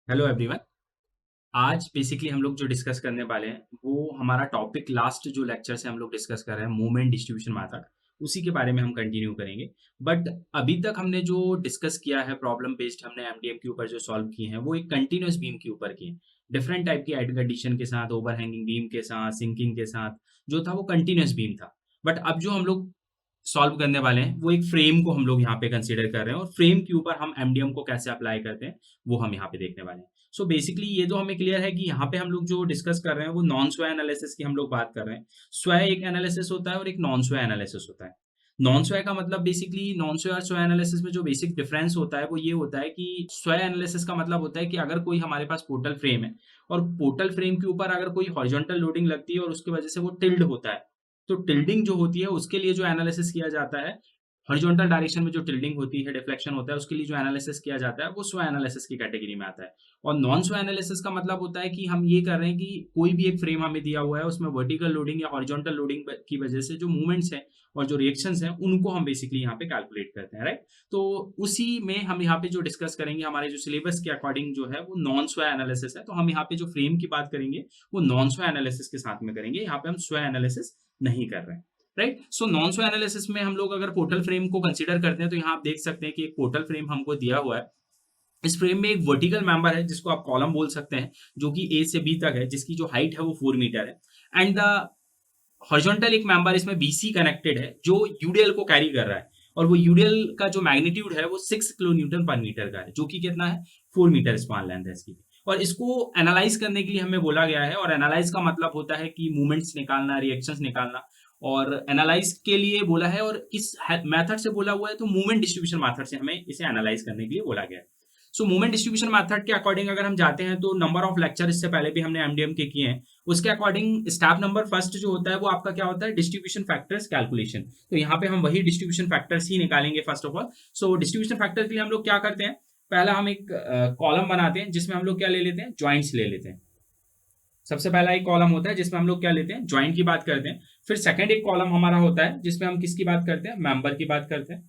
Hello everyone. आज basically हम लोग जो डिस्कस करने वाले हैं वो हमारा टॉपिक लास्ट जो लेक्चर से हम लोग डिस्कस कर रहे हैं मूवमेंट डिस्ट्रीब्यूशन मेथड, उसी के बारे में हम कंटिन्यू करेंगे। बट अभी तक हमने जो डिस्कस किया है प्रॉब्लम बेस्ड, हमने एमडीएम के ऊपर जो सॉल्व किए हैं वो एक कंटिन्यूअस बीम के ऊपर किए हैं, डिफरेंट टाइप की एड कंडीशन के साथ, ओवरहैंगिंग बीम के साथ, सिंकिंग के साथ। जो था वो कंटिन्यूअस बीम था। बट अब जो हम लोग सॉल्व करने वाले हैं वो एक फ्रेम को हम लोग यहाँ पे कंसीडर कर रहे हैं, और फ्रेम के ऊपर हम एमडीएम को कैसे अप्लाई करते हैं वो हम यहाँ पे देखने वाले हैं। सो बेसिकली ये तो हमें क्लियर है कि यहाँ पे हम लोग जो डिस्कस कर रहे हैं वो नॉन स्वै एनालिसिस की हम लोग बात कर रहे हैं। स्वै एक एनालिसिस होता है और एक नॉन स्वै एनालिसिस होता है। नॉन स्वै का मतलब बेसिकली नॉन स्वै और स्वै एनालिसिस में जो बेसिक डिफरेंस होता है वो ये होता है कि स्वै एनालिसिस का मतलब होता है कि अगर कोई हमारे पास पोर्टल फ्रेम है और पोर्टल फ्रेम के ऊपर अगर कोई हॉरिजॉन्टल लोडिंग लगती है और उसकी वजह से वो टिल्ड होता है, तो टिल्डिंग जो होती है उसके लिए जो एनालिसिस किया जाता है, हॉरिजॉन्टल डायरेक्शन में जो टिल्डिंग होती है, डिफ्लेक्शन होता है, उसके लिए जो एनालिसिस किया जाता है वो स्व एनालिसिस की कैटेगरी में आता है। और नॉन स्व एनालिसिस का मतलब होता है कि हम ये कर रहे हैं कि कोई भी एक फ्रेम हमें दिया हुआ है, उसमें वर्टिकल लोडिंग या हॉरिजॉन्टल लोडिंग की वजह से जो मूवमेंट्स हैं और जो रिएक्शंस हैं उनको हम बेसिकली यहाँ पे कैलकुलेट करते हैं, राइट। तो उसी में हम यहाँ पे जो डिस्कस करेंगे हमारे जो सिलेबस के अकॉर्डिंग जो है वो नॉन स्व एनालिसिस है। तो हम यहाँ पे जो फ्रेम की बात करेंगे वो नॉन स्व एनालिसिस के साथ में करेंगे, यहाँ पे हम स्व एनालिसिस नहीं कर रहे हैं, राइट। सो नॉन स्वै एनालिसिस में हम लोग अगर पोर्टल फ्रेम को कंसीडर करते हैं तो यहाँ आप देख सकते हैं कि एक पोर्टल फ्रेम हमको दिया हुआ है। इस फ्रेम में एक वर्टिकल मेंबर है जिसको आप कॉलम बोल सकते हैं, जो कि ए से बी तक है, जिसकी जो हाइट है वो 4 मीटर है। एंड द हॉरिजॉन्टल एक मेंबर इसमें बीसी कनेक्टेड है जो यूडीएल को कैरी कर रहा है, और वो यूडीएल का जो मैग्नीट्यूड है वो 6 किलो न्यूटन पर मीटर का है, जो कि कितना है, 4 मीटर स्पान लेंथ है इसकी। और इसको एनालाइज करने के लिए हमें बोला गया है, और एनालाइज का मतलब होता है कि मूवमेंट्स निकालना, रिएक्शंस निकालना। और एनालाइज के लिए बोला है, और किस मेथड से बोला हुआ है, तो मूवमेंट डिस्ट्रीब्यूशन मेथड से हमें इसे एनालाइज करने के लिए बोला गया है। सो मूवमेंट डिस्ट्रीब्यूशन मेथड के अकॉर्डिंग अगर हम जाते हैं तो नंबर ऑफ लेक्चर इससे पहले भी हमने एमडीएम के किए हैं, उसके अकॉर्डिंग स्टेप नंबर फर्स्ट जो होता है वो आपका क्या होता है, डिस्ट्रीब्यूशन फैक्टर्स कैलकुलेशन। तो यहाँ पे हम वही डिस्ट्रीब्यूशन फैक्टर्स ही निकालेंगे first of all. So distribution factor के लिए हम लोग क्या करते हैं, पहला हम एक कॉलम बनाते हैं जिसमें हम लोग क्या ले लेते हैं, ज्वाइंट्स ले लेते हैं। सबसे पहला एक कॉलम होता है जिसमें हम लोग क्या लेते हैं, ज्वाइंट की बात करते हैं। फिर सेकंड एक कॉलम हमारा होता है जिसमें हम किसकी बात करते हैं, मेंबर की बात करते हैं,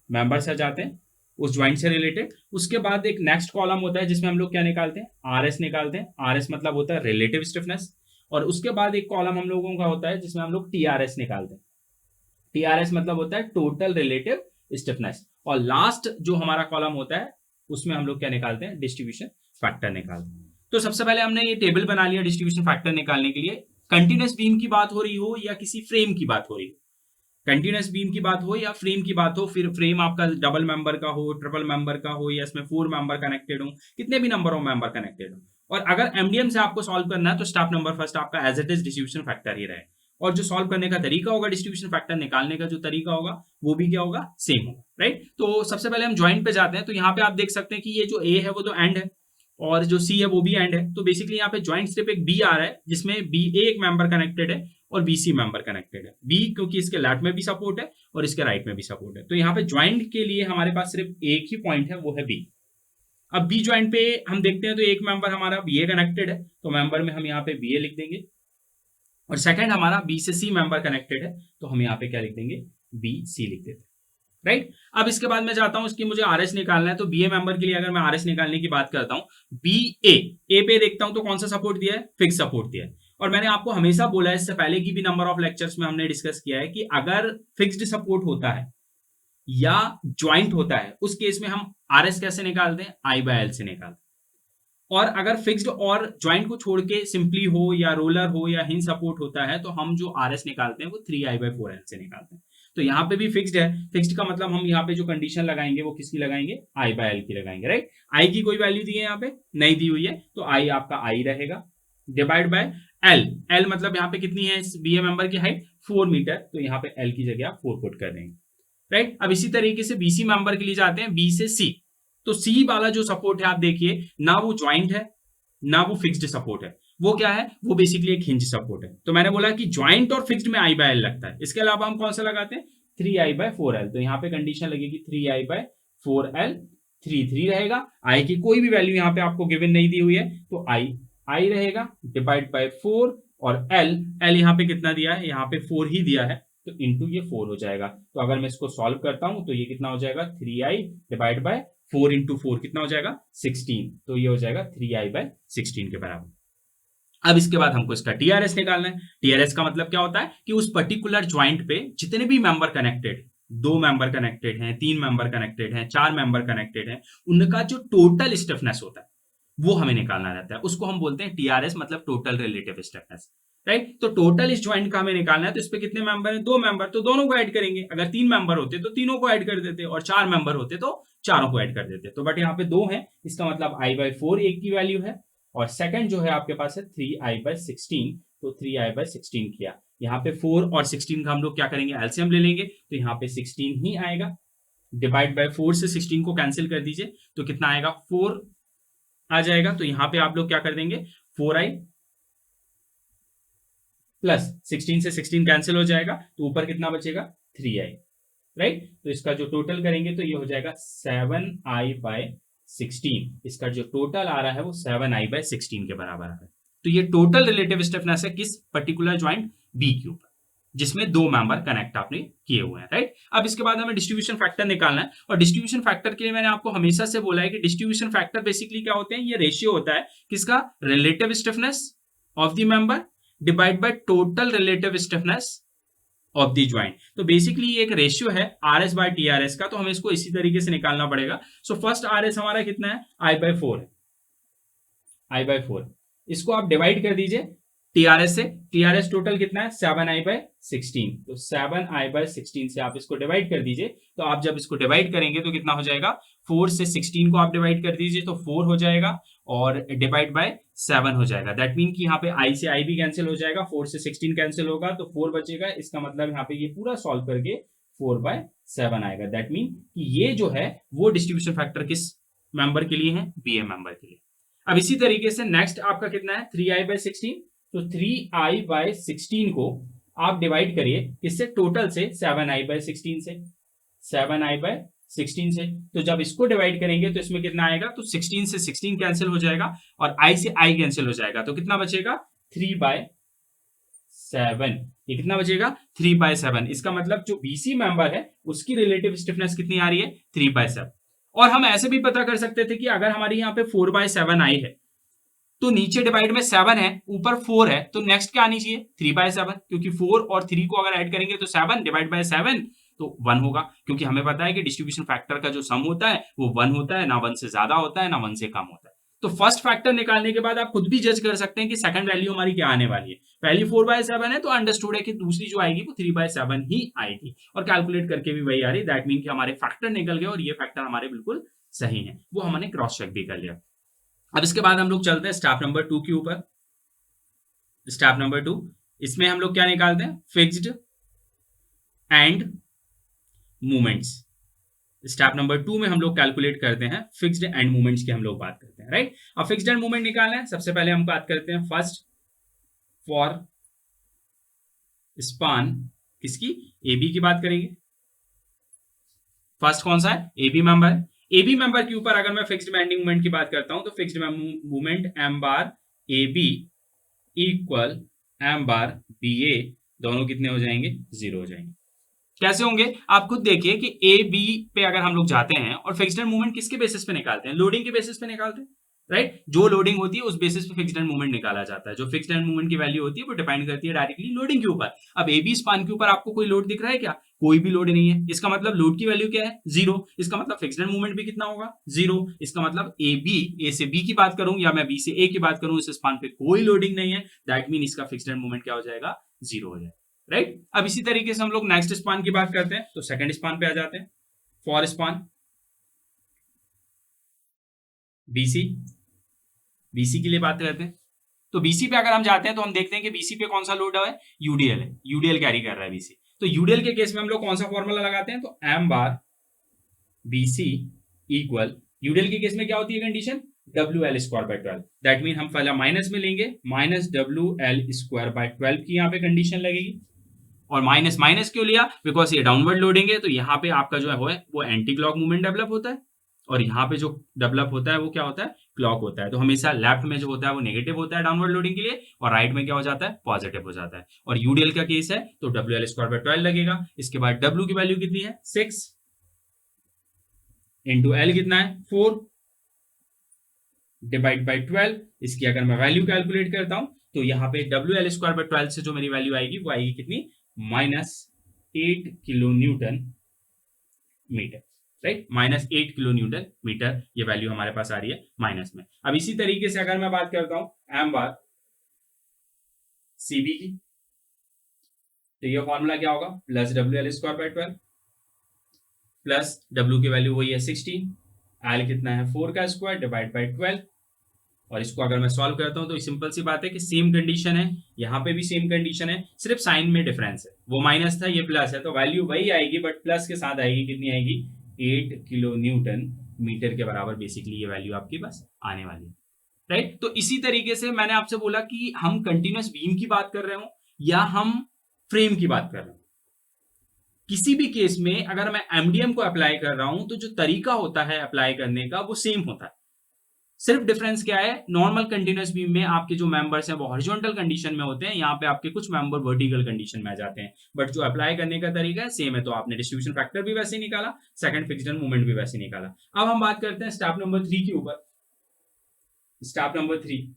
मेंबर से जाते हैं उस ज्वाइंट से रिलेटेड। उसके बाद एक नेक्स्ट कॉलम होता है जिसमें हम लोग क्या निकालते हैं, आरएस निकालते हैं। आरएस मतलब होता है रिलेटिव स्टिफनेस। और उसके बाद एक कॉलम हम लोगों का होता है जिसमें हम लोग टीआरएस निकालते हैं। टीआरएस मतलब होता है टोटल रिलेटिव स्टिफनेस। और लास्ट जो हमारा कॉलम होता है उसमें हम लोग क्या निकालते हैं, डिस्ट्रीब्यूशन फैक्टर निकालते हैं। तो सबसे पहले हमने ये टेबल बना लिया डिस्ट्रीब्यूशन फैक्टर निकालने के लिए। कंटिन्यूअस बीम की बात हो रही हो या किसी फ्रेम की बात हो रही हो, कंटिन्यूअस बीम की बात हो या फ्रेम की बात हो, फिर फ्रेम आपका डबल मेंबर का हो, ट्रिपल मेंबर का हो, या इसमें 4 मेंबर कनेक्टेड हो, कितने भी नंबर ऑफ मेंबर कनेक्टेड हो। और अगर एमडीएम से आपको सॉल्व करना है तो स्टेप नंबर फर्स्ट आपका as it is distribution factor ही रहे, और जो सॉल्व करने का तरीका होगा, डिस्ट्रीब्यूशन फैक्टर निकालने का जो तरीका होगा वो भी क्या होगा, सेम होगा, राइट। तो सबसे पहले हम ज्वाइंट पे जाते हैं। तो यहाँ पे आप देख सकते हैं कि ये जो ए है वो तो एंड है, और जो सी है वो भी एंड है। तो बेसिकली यहाँ पे ज्वाइंट स्ट्रिप एक बी आ रहा है जिसमें बी ए एक मेंबर कनेक्टेड है और बीसी मेंबर कनेक्टेड है। बी क्योंकि इसके लेफ्ट में भी सपोर्ट है और इसके राइट में भी सपोर्ट है, तो यहाँ पे ज्वाइंट के लिए हमारे पास सिर्फ एक ही पॉइंट है, वो है बी। अब बी ज्वाइंट पे हम देखते हैं तो एक मेंबर हमारा बी ए कनेक्टेड है, तो मेंबर में हम यहाँ पे बी ए लिख देंगे। और सेकंड हमारा बी से सी मेंबर कनेक्टेड है, तो हम यहाँ पे क्या लिख देंगे, बी सी लिख देते हैं, राइट। अब इसके बाद मैं जाता हूं, इसकी मुझे आरएस निकालना है। तो बी ए मेंबर के लिए अगर मैं आरएस निकालने की बात करता हूं, बी ए पे देखता हूं तो कौन सा सपोर्ट दिया है, फिक्स सपोर्ट दिया है। और मैंने आपको हमेशा बोला है, इससे पहले की भी नंबर ऑफ लेक्चर्स में हमने डिस्कस किया है कि अगर फिक्स्ड सपोर्ट होता है या ज्वाइंट होता है उस केस में हम आरएस कैसे निकालते हैं, आई बाय एल से निकालते हैं। और अगर फिक्स्ड और ज्वाइंट को छोड़ के सिंपली हो या रोलर हो या हिंज सपोर्ट होता है तो हम जो आरएस निकालते हैं वो 3i/4l से निकालते हैं। तो यहाँ पे भी फिक्स्ड है, फिक्स्ड का मतलब हम यहाँ पे जो कंडीशन लगाएंगे वो किसकी लगाएंगे, i/l की लगाएंगे, राइट। आई की कोई वैल्यू दी है यहाँ पे नहीं दी हुई है, तो आई आपका आई रहेगा, डिवाइड बाय एल। एल मतलब यहाँ पे कितनी है बी ए मेंबर की हाइट, 4 मीटर, तो यहाँ पे एल की जगह आप 4 पुट कर देंगे, राइट। अब इसी तरीके से बीसी मेंबर के लिए जाते हैं, बी से सी। तो सी वाला जो सपोर्ट है आप देखिए, ना वो ज्वाइंट है ना वो फिक्स्ड सपोर्ट है, वो क्या है, वो बेसिकली एक हिंज सपोर्ट है। तो मैंने बोला कि ज्वाइंट और फिक्स्ड में i/l लगता है। इसके अलावा हम कौन सा लगाते हैं, 3i/4l। तो यहाँ पे कंडीशन लगेगी 3i/4l, 3 रहेगा। आई की कोई भी वैल्यू यहाँ पे आपको गिवन नहीं दी हुई है, तो आई रहेगा, डिवाइड बाय 4। और एल यहाँ पे कितना दिया है, यहाँ पे 4 ही दिया है, तो इंटू ये 4 हो जाएगा। तो अगर मैं इसको सॉल्व करता हूं तो ये कितना हो जाएगा 3i डिवाइड बाय 4 इंटू 4 कितना हो जाएगा 16। तो ये हो जाएगा 3i/16 के बराबर। अब इसके बाद हमको इसका टीआरएस निकालना है। टीआरएस का मतलब क्या होता है कि उस पर्टिकुलर ज्वाइंट पे जितने भी मेंबर कनेक्टेड, 2 मेंबर कनेक्टेड हैं, 3 मेंबर कनेक्टेड हैं, 4 मेंबर कनेक्टेड हैं, उनका जो टोटल स्टिफनेस होता है वो हमें निकालना रहता है। उसको हम बोलते हैं टीआरएस, मतलब टोटल रिलेटिव स्टिफनेस, राइट। तो टोटल इस ज्वाइंट का हमें निकालना है। तो इस पे कितने मेंबर हैं, 2 मेंबर, तो दोनों को ऐड करेंगे। अगर 3 मेंबर होते तो तीनों को ऐड कर देते, और 4 मेंबर होते तो चारों को ऐड कर देते। तो बट यहाँ पे 2 है, इसका मतलब i/4 एक की वैल्यू है, और सेकंड जो है आपके पास है 3i/16। तो 3i/16 किया। यहाँ पे 4 और 16 का हम लोग क्या करेंगे, एलसीएम ले लेंगे। तो यहाँ पे 16 ही आएगा। डिवाइड बाय 4 से 16 को कैंसिल कर दीजिए, तो कितना आएगा 4 आ जाएगा। तो यहाँ पे आप लोग क्या कर देंगे, 4i प्लस 16 से 16 कैंसिल हो जाएगा, तो ऊपर कितना बचेगा 3i, राइट। तो इसका जो टोटल करेंगे तो ये हो जाएगा 7i/16। इसका जो टोटल आ रहा है वो 7i/16 के बराबर आ रहा है। तो ये टोटल रिलेटिव स्टिफनेस है किस पर्टिकुलर ज्वाइंट बी के ऊपर, जिसमें 2 मेंबर कनेक्ट आपने किए हुए हैं, राइट। अब इसके बाद हमें डिस्ट्रीब्यूशन फैक्टर निकालना है। और डिस्ट्रीब्यूशन फैक्टर के लिए मैंने आपको हमेशा से बोला है कि डिस्ट्रीब्यूशन फैक्टर बेसिकली क्या होते हैं, ये रेशियो होता है किसका, relative stiffness of the member divide by total relative stiffness of the joint. तो बेसिकली ये एक रेशियो है RS/TRS का, तो हमें इसको इसी तरीके से निकालना पड़ेगा। सो फर्स्ट RS हमारा कितना है, i/4 है, i/4। इसको आप डिवाइड कर दीजिए TRS से। TRS टोटल कितना है 7i/16। तो 7i/16 से आप इसको डिवाइड कर दीजिए। तो आप जब इसको डिवाइड करेंगे तो कितना हो जाएगा, 4 से 16 को आप डिवाइड कर दीजिए तो 4 हो जाएगा, और डिवाइड बाय 7 हो जाएगा। दैट मीन कि यहाँ पे i से i भी कैंसिल हो जाएगा, 4 से 16 कैंसिल होगा तो 4 बचेगा। इसका मतलब यहाँ पे ये पूरा सॉल्व करके 4/7 आएगा। दैट मीन कि ये जो है वो डिस्ट्रीब्यूशन फैक्टर किस मेंबर के लिए है, BM मेंबर के लिए। अब इसी तरीके से नेक्स्ट आपका कितना है 3i/16। तो 3i/16 को आप डिवाइड करिए किससे, टोटल से 7i/16 से, 7i/16 से। तो जब इसको डिवाइड करेंगे तो इसमें कितना आएगा, तो 16 से 16 कैंसिल हो जाएगा, और i से i कैंसिल हो जाएगा, तो कितना बचेगा 3/7। ये कितना बचेगा 3/7। इसका मतलब जो BC मेंबर है उसकी रिलेटिव स्टिफनेस कितनी आ रही है 3/7। और हम ऐसे भी पता कर सकते थे कि अगर हमारी यहाँ पे 4/7 आई है तो नीचे डिवाइड में 7 है, ऊपर 4 है, तो नेक्स्ट क्या आनी चाहिए 3/7, क्योंकि 4 और 3 को अगर ऐड करेंगे तो 7 डिवाइड बाय 7 तो 1 होगा। क्योंकि हमें पता है कि डिस्ट्रीब्यूशन फैक्टर का जो सम होता है वो 1 होता है, ना 1 से ज्यादा होता है ना 1 से कम होता है। तो फर्स्ट फैक्टर निकालने के बाद आप खुद भी जज कर सकते हैं कि सेकंड वैल्यू हमारी क्या आने वाली है। पहली 4/7 है तो अंडरस्टूड है कि दूसरी जो आएगी वो 3/7 ही आएगी, और कैलकुलेट करके भी वही आ रही है। दैट मीन कि हमारे फैक्टर निकल गए और ये फैक्टर हमारे बिल्कुल सही है, वो हमने क्रॉस चेक भी कर लिया। अब इसके बाद हम लोग चलते हैं स्टेप नंबर 2 के ऊपर। स्टेप नंबर 2, इसमें हम लोग क्या निकालते हैं, fixed and movements. Step number 2 में हम लोग कैलकुलेट करते हैं फिक्स्ड एंड मूवमेंट्स की हम लोग बात करते हैं, राइट। अब फिक्स्ड एंड मूवमेंट निकालना है, सबसे पहले हम बात करते हैं फर्स्ट फॉर स्पान किसकी, AB की बात करेंगे। फर्स्ट कौन सा है, AB मेंबर है। AB मेंबर के ऊपर अगर मैं फिक्स्ड बेंडिंग मोमेंट की बात करता हूं तो fixed moment M/AB equal M/BA, दोनों कितने हो जाएंगे 0 हो जाएंगे। कैसे होंगे आप खुद देखिए कि AB पे अगर हम लोग जाते हैं और फिक्स्ड मोमेंट किसके बेसिस पे निकालते हैं, लोडिंग के बेसिस पे निकालते हैं, राइट। जो लोडिंग होती है उस बेसिस पे फिक्स्ड मोमेंट निकाला जाता है। जो फिक्स्ड मोमेंट की वैल्यू होती है वो डिपेंड करती है डायरेक्टली लोडिंग के ऊपर। अब AB स्पान के ऊपर आपको कोई लोड दिख रहा है क्या, कोई भी लोड नहीं है। इसका मतलब लोड की वैल्यू क्या है 0। इसका मतलब फिक्स्ड मूवमेंट भी कितना होगा 0। इसका मतलब A से B की बात करूं या मैं B से A की बात करूं, इस स्पान पे कोई लोडिंग नहीं है। दैट मीन इसका फिक्स्ड मूवमेंट क्या हो जाएगा 0 हो जाएगा, राइट। अब इसी तरीके से हम लोग नेक्स्ट स्पान की बात करते हैं, तो सेकंड स्पान पे आ जाते हैं। फॉर स्पान BC के लिए बात करते हैं। तो BC पे अगर हम जाते हैं तो हम देखते हैं कि BC पे कौन सा लोड है, UDL है, UDL कैरी कर रहा है BC। तो UDL के केस में हम लोग कौन सा फॉर्मूला लगाते हैं, तो M/BC इक्वल, UDL के केस में क्या होती है कंडीशन, WL²/12। दैट मीन हम पहला माइनस में लेंगे, -WL²/12 की यहाँ पे कंडीशन लगेगी। और माइनस माइनस क्यों लिया, बिकॉज ये डाउनवर्ड लोडिंग है, तो यहाँ पे आपका जो है वो एंटी क्लॉक मूवमेंट डेवलप होता है। और यहाँ पे जो डेवलप होता है वो क्या होता है, क्लॉक होता है। तो हमेशा लेफ्ट में जो होता है वो नेगेटिव होता है डाउनवर्ड लोडिंग के लिए, और राइट में क्या हो जाता है, पॉजिटिव हो जाता है। और यूडीएल का केस है तो डब्ल्यू एल स्क्वायर बाय 12 लगेगा। इसके बाद डब्ल्यू की वैल्यू कितनी है, 6 इंटू एल कितना है, 4 डिवाइड बाई 12। इसकी अगर मैं वैल्यू कैलकुलेट करता हूं तो यहाँ पे डब्ल्यू एल स्क्वायर बाय 12 से जो मेरी वैल्यू आएगी वो आएगी कितनी, -8 kilo newton metre, right, -8 kilo newton metre, ये वैल्यू हमारे पास आ रही है माइनस में। अब इसी तरीके से अगर मैं बात करता हूं एम बार सीबी की, तो ये फॉर्मूला क्या होगा, plus W L square by 12 plus W की वैल्यू वही है 16, एल कितना है 4 का स्क्वायर डिवाइड बाई 12। और इसको अगर मैं सॉल्व करता हूं तो सिंपल सी बात है कि सेम कंडीशन है, यहाँ पे भी सेम कंडीशन है, सिर्फ साइन में डिफरेंस है, वो माइनस था ये प्लस है, तो वैल्यू वही आएगी बट प्लस के साथ आएगी, कितनी आएगी, 8 किलो न्यूटन मीटर के बराबर बेसिकली ये वैल्यू आपकी बस आने वाली है, राइट। तो इसी तरीके से मैंने आपसे बोला कि हम कंटिन्यूअस बीम की बात कर रहे हो या हम फ्रेम की बात कर रहे हो, किसी भी केस में अगर मैं एमडीएम को अप्लाई कर रहा हूं तो जो तरीका होता है अप्लाई करने का वो सेम होता है। सिर्फ डिफरेंस क्या है, नॉर्मल कंटिन्यूअस बीम में आपके जो मेंबर्स हैं वो हॉरिजॉन्टल कंडीशन में होते हैं, यहाँ पे आपके कुछ मेंबर वर्टिकल कंडीशन में आ जाते हैं, बट जो अप्लाई करने का तरीका है सेम है। तो आपने डिस्ट्रीब्यूशन फैक्टर भी वैसे ही निकाला, सेकंड फिक्स्ड मोमेंट भी वैसे ही निकाला। अब हम बात करते हैं स्टेप नंबर 3 के ऊपर, स्टेप नंबर 3।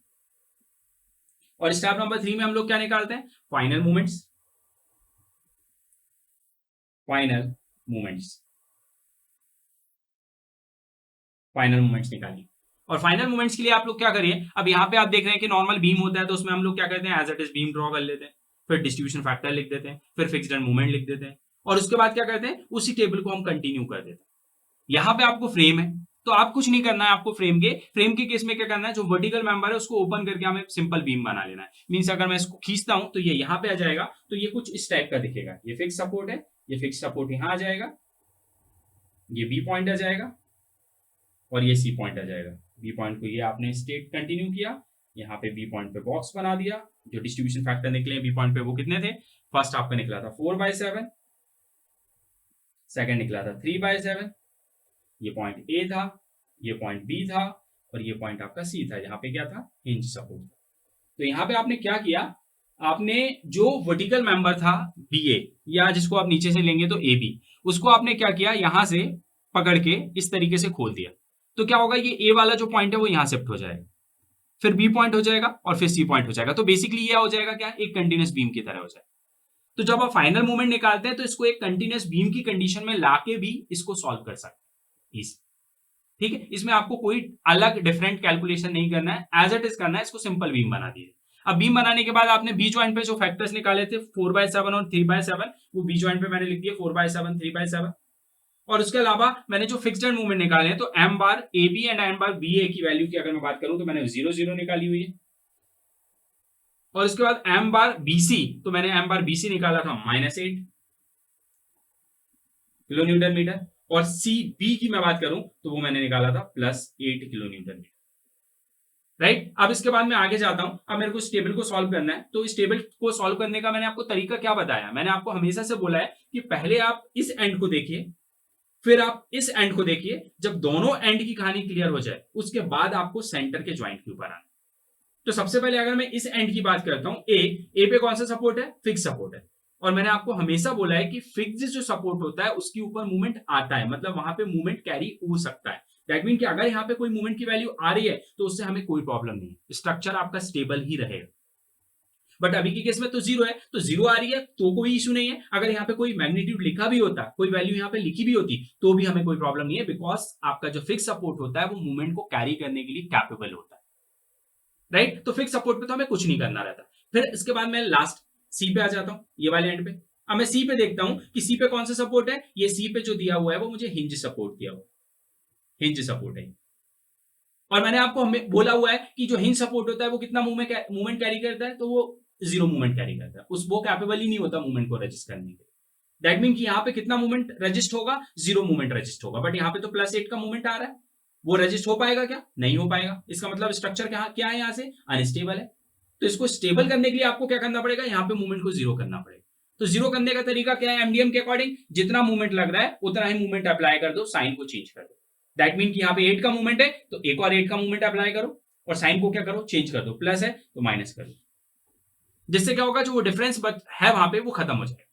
और स्टेप नंबर 3 में हम लोग क्या निकालते हैं, final movements, final movements, final movements निकालिए। और फाइनल मूवमेंट्स के लिए आप लोग क्या करिए, अब यहाँ पे आप देख रहे हैं कि नॉर्मल बीम होता है तो उसमें हम लोग क्या करते हैं, as it is beam draw कर लेते हैं, फिर डिस्ट्रीब्यूशन फैक्टर लिख देते हैं, फिर फिक्स्ड मूवमेंट लिख देते हैं, और उसके बाद क्या करते हैं, उसी टेबल को हम कंटिन्यू कर देते हैं। यहाँ पे आपको फ्रेम है तो आप कुछ नहीं करना है, आपको फ्रेम के केस में क्या करना है, जो वर्टिकल मेंबर है उसको ओपन करके हमें सिंपल बीम बना लेना है। मींस अगर मैं इसको खींचता हूं तो ये यहाँ पे आ जाएगा, तो ये कुछ इस टाइप का दिखेगा, ये फिक्स सपोर्ट है, ये फिक्स सपोर्ट यहाँ आ जाएगा, ये बी पॉइंट आ जाएगा और ये सी पॉइंट आ जाएगा। बी पॉइंट को ये आपने स्टेट कंटिन्यू किया, यहाँ पे बी पॉइंट पे बॉक्स बना दिया, जो डिस्ट्रीब्यूशन फैक्टर निकले बी पॉइंट पे वो कितने थे, फर्स्ट आपका निकला था 4/7, सेकंड निकला था 3/7, ये पॉइंट ए था, ये पॉइंट बी था और ये पॉइंट आपका सी था, यहाँ पे क्या था, हिंज सपोर्ट। तो यहाँ पे आपने क्या किया, आपने जो वर्टिकल मेंबर था बी ए, या जिसको आप नीचे से लेंगे तो ए बी, उसको आपने क्या किया, यहां से पकड़ के इस तरीके से खोल दिया। तो क्या होगा, ये ए वाला जो पॉइंट है वो यहां शिफ्ट हो जाएगा, फिर बी पॉइंट हो जाएगा और फिर सी पॉइंट हो जाएगा। तो बेसिकली ये हो जाएगा क्या, एक कंटिन्यूअस बीम की तरह हो जाएगा। तो जब आप फाइनल मूवमेंट निकालते हैं तो इसको एक कंटिन्यूअस बीम की कंडीशन में लाके भी इसको सॉल्व कर सकते हैं, ठीक है। इसमें आपको कोई अलग डिफरेंट कैलकुलेशन नहीं करना है, एज इट इज करना है, इसको सिंपल बीम बना दीजिए। अब बीम बनाने के बाद आपने बी जॉइंट पे जो फैक्टर्स निकाले थे 4/7 और 3/7, वो बी जॉइंट पे मैंने लिख दिया 4/7 3/7। और उसके अलावा मैंने जो फिक्स्ड मूवमेंट निकाले हैं, तो M bar A B and M bar B A की वैल्यू की अगर मैं बात करूं तो मैंने 0 0 निकाली हुई है। और उसके बाद एम बार बीसी, तो मैंने एम बार बीसी निकाला था -8 किलो न्यूटन मीटर। और सी बी की मैं बात करूं तो वो मैंने निकाला था +8 किलो न्यूटन मीटर, राइट। अब इसके बाद मैं आगे जाता हूं, अब मेरे को इस टेबल को सॉल्व करना है। तो इस टेबल को सॉल्व करने का मैंने आपको तरीका क्या बताया, मैंने आपको हमेशा से बोला है कि पहले आप इस एंड को देखिए, फिर आप इस एंड को देखिए, जब दोनों एंड की कहानी क्लियर हो जाए उसके बाद आपको सेंटर के ज्वाइंट के ऊपर आना। तो सबसे पहले अगर मैं इस एंड की बात करता हूं, ए पे कौन सा सपोर्ट है, फिक्स सपोर्ट है। और मैंने आपको हमेशा बोला है कि फिक्स जो सपोर्ट होता है उसके ऊपर मूवमेंट आता है, मतलब वहां पे मूवमेंट कैरी हो सकता है। दैट मीन कि अगर यहाँ पे कोई मूवमेंट की वैल्यू आ रही है तो उससे हमें कोई प्रॉब्लम नहीं है, स्ट्रक्चर आपका स्टेबल ही रहेगा। बट अभी के केस में तो जीरो है, तो जीरो आ रही है तो कोई इशू नहीं है। अगर यहाँ पे कोई मैग्नीट्यूड लिखा भी होता, कोई वैल्यू यहाँ पे लिखी भी होती तो भी हमें कोई प्रॉब्लम नहीं है, बिकॉज आपका जो फिक्स सपोर्ट होता है वो मूवमेंट को कैरी करने के लिए कैपेबल होता है, राइट। तो फिक्स सपोर्ट पे तो हमें कुछ नहीं करना रहता। फिर इसके बाद मैं लास्ट सी पे आ जाता हूँ, ये वाले एंड पे। अब मैं सी पे देखता हूँ कि सी पे कौन सा सपोर्ट है, ये सी पे जो दिया हुआ है वो मुझे हिंज सपोर्ट दिया हुआ, हिंज सपोर्ट है। और मैंने आपको बोला हुआ है कि जो हिंज सपोर्ट होता है वो कितना मूवमेंट कैरी करता है, तो वो 0 मूवमेंट कैरी करता है, उस वो कैपेबल ही नहीं होता मूवमेंट को रजिस्ट करने के। दैट मीन कि यहाँ पे कितना मूवमेंट रजिस्ट होगा, 0 मूवमेंट रजिस्ट होगा। बट यहाँ पे तो +8 का मूवमेंट आ रहा है, वो रजिस्ट हो पाएगा क्या, नहीं हो पाएगा। इसका मतलब स्ट्रक्चर क्या है, यहाँ से अनस्टेबल है। तो इसको स्टेबल करने के लिए आपको क्या करना पड़ेगा, यहाँ पे मूवमेंट को 0 करना पड़ेगा। तो 0 करने का तरीका क्या है, एमडीएम के अकॉर्डिंग जितना मूवमेंट लग रहा है उतना ही मूवमेंट अप्लाई कर दो, साइन को चेंज कर दो। दैट मीन कि यहाँ पे 8 का मूवमेंट है तो एक और 8 का मूवमेंट अप्लाई करो और साइन को क्या करो, चेंज कर दो, प्लस है तो माइनस कर दो, जिससे क्या होगा, जो वो डिफरेंस है वहां पे वो खत्म हो जाएगा।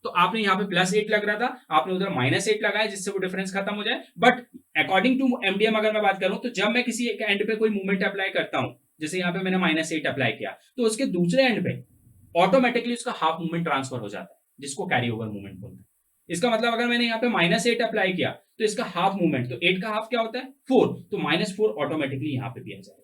तो आपने यहाँ पे +8 लग रहा था, आपने उधर -8 लगाया जिससे वो डिफरेंस खत्म हो जाए। बट अकॉर्डिंग टू एमडीएम अगर मैं बात करूं तो जब मैं किसी एक एंड पे कोई मूवमेंट अप्लाई करता हूं, जैसे यहाँ पे मैंने -8 अप्लाई किया, तो उसके दूसरे एंड पे ऑटोमेटिकली उसका हाफ मूवमेंट ट्रांसफर हो जाता है, जिसको कैरी ओवर मूवमेंट बोलते हैं। इसका मतलब अगर मैंने यहाँ पे -8 अप्लाई किया तो इसका हाफ मूवमेंट, तो 8 का हाफ क्या होता है 4, तो -4 ऑटोमेटिकली यहाँ पे भी आ जाएगा,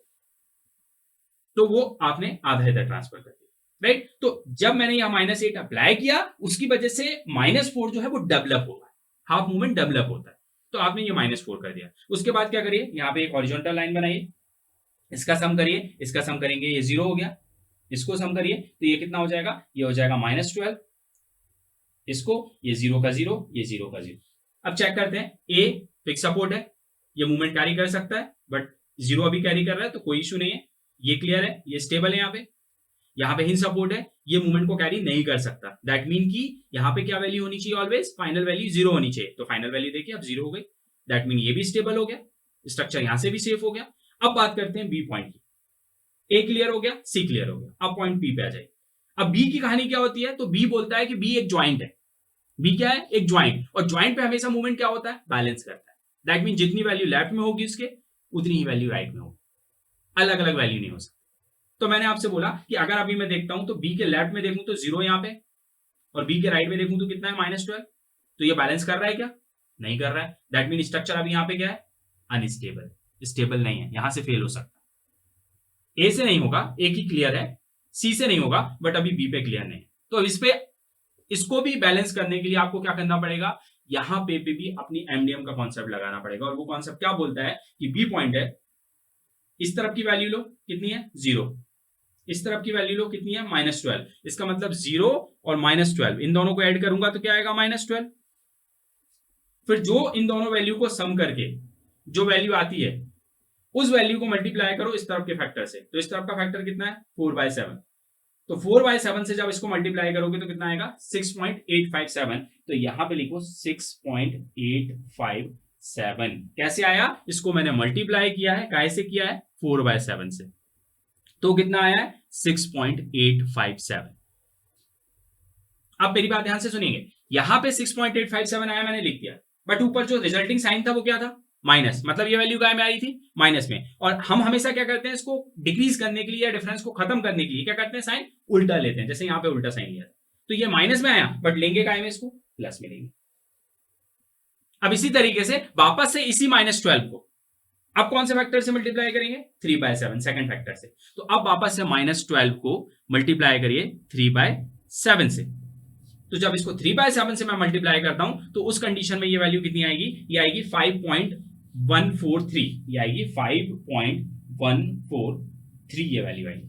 तो वो आपने आधा इधर ट्रांसफर कर दिया, राइट। तो जब मैंने यहाँ -8 अप्लाई किया उसकी वजह से -4 जो है वो डेवलप होगा, हाफ मूवमेंट डेवलप होता है, तो आपने ये -4 कर दिया। उसके बाद क्या करिए, यहाँ पे एक हॉरिजॉन्टल लाइन बनाइए, इसका सम करिए, इसका सम करेंगे ये 0 हो गया, इसको सम करिए तो ये कितना हो जाएगा, ये हो जाएगा -12, इसको ये 0 का 0, ये 0 का 0। अब चेक करते हैं, ए फिक्स सपोर्ट है, ये मूवमेंट कैरी कर सकता है, बट 0 अभी कैरी कर रहा है तो कोई इशू नहीं है, ये क्लियर है, ये स्टेबल है। यहाँ पे हिंज सपोर्ट है, ये मूवमेंट को कैरी नहीं कर सकता, दैट मीन कि यहाँ पे क्या वैल्यू होनी चाहिए, ऑलवेज फाइनल वैल्यू 0 होनी चाहिए, तो फाइनल वैल्यू देखिए अब 0 हो गई, दैट मीन ये भी स्टेबल हो गया, स्ट्रक्चर यहां से भी सेफ हो गया। अब बात करते हैं बी पॉइंट की, ए क्लियर हो गया, सी क्लियर हो गया, अब पॉइंट बी पे आ जाए। अब बी की कहानी क्या होती है, तो बी बोलता है कि बी एक ज्वाइंट है, बी क्या है, एक ज्वाइंट, और ज्वाइंट पे हमेशा मूवमेंट क्या होता है, बैलेंस करता है, दैट मीन जितनी वैल्यू लेफ्ट में होगी उसके उतनी ही वैल्यू राइट में होगी, अलग अलग वैल्यू नहीं हो सकती। तो मैंने आपसे बोला कि अगर अभी मैं देखता हूं तो बी के लेफ्ट में देखूं तो 0 यहां पे, और बी के राइट में देखूं तो कितना है -12, तो ये बैलेंस कर रहा है क्या, नहीं कर रहा है, दैट मीन स्ट्रक्चर अभी यहां पे क्या है, अनस्टेबल, स्टेबल नहीं है, यहां से फेल हो सकता है। ए से नहीं होगा, ए की क्लियर है, सी से नहीं होगा, बट अभी बी पे क्लियर नहीं है, तो इस पे इसको भी बैलेंस करने के लिए आपको क्या करना पड़ेगा, यहां पे भी अपनी एमडीएम का कॉन्सेप्ट लगाना पड़ेगा, और वो कॉन्सेप्ट क्या बोलता है कि बी पॉइंट है, इस तरफ की वैल्यू लो कितनी है 0, इस तरफ की वैल्यू लो कितनी है -12, इसका मतलब 0 और -12 इन दोनों को ऐड करूंगा तो क्या आएगा -12, फिर जो इन दोनों वैल्यू को सम करके जो वैल्यू आती है उस वैल्यू को मल्टीप्लाई करो इस तरफ के फैक्टर से, तो इस तरफ का फैक्टर कितना है 4/7, तो 4/7 से जब इसको मल्टीप्लाई करोगे तो कितना आएगा 6.857, तो यहां पे लिखो 6.857, कैसे आया, इसको मैंने मल्टीप्लाई किया है, कैसे किया है 4/7 से, तो कितना आया है 6.857। अब मेरी बात ध्यान से सुनिएंगे, यहां पे 6.857 आया, मैंने लिख दिया, बट ऊपर जो रिजल्टिंग साइन था वो क्या था, माइनस, मतलब ये वैल्यू गाय में आई थी माइनस में, और हम हमेशा क्या करते हैं, इसको डिक्रीज करने के लिए या डिफरेंस को खत्म करने के लिए क्या करते हैं, साइन उल्टा लेते हैं, जैसे यहां पे उल्टा साइन लिया था, तो ये माइनस में आया, बट लेंगे गाय में इसको प्लस में लेंगे। अब इसी तरीके से वापस से इसी -12 को अब कौन से फैक्टर से मल्टीप्लाई करेंगे 3/7, सेकंड फैक्टर से, तो अब वापस से -12 को मल्टीप्लाई करिए 3/7 से, तो जब इसको 3/7 से मैं मल्टीप्लाई करता हूं तो उस कंडीशन में ये वैल्यू कितनी आएगी, ये आएगी 5.143, ये आएगी 5.143, ये वैल्यू आएगी,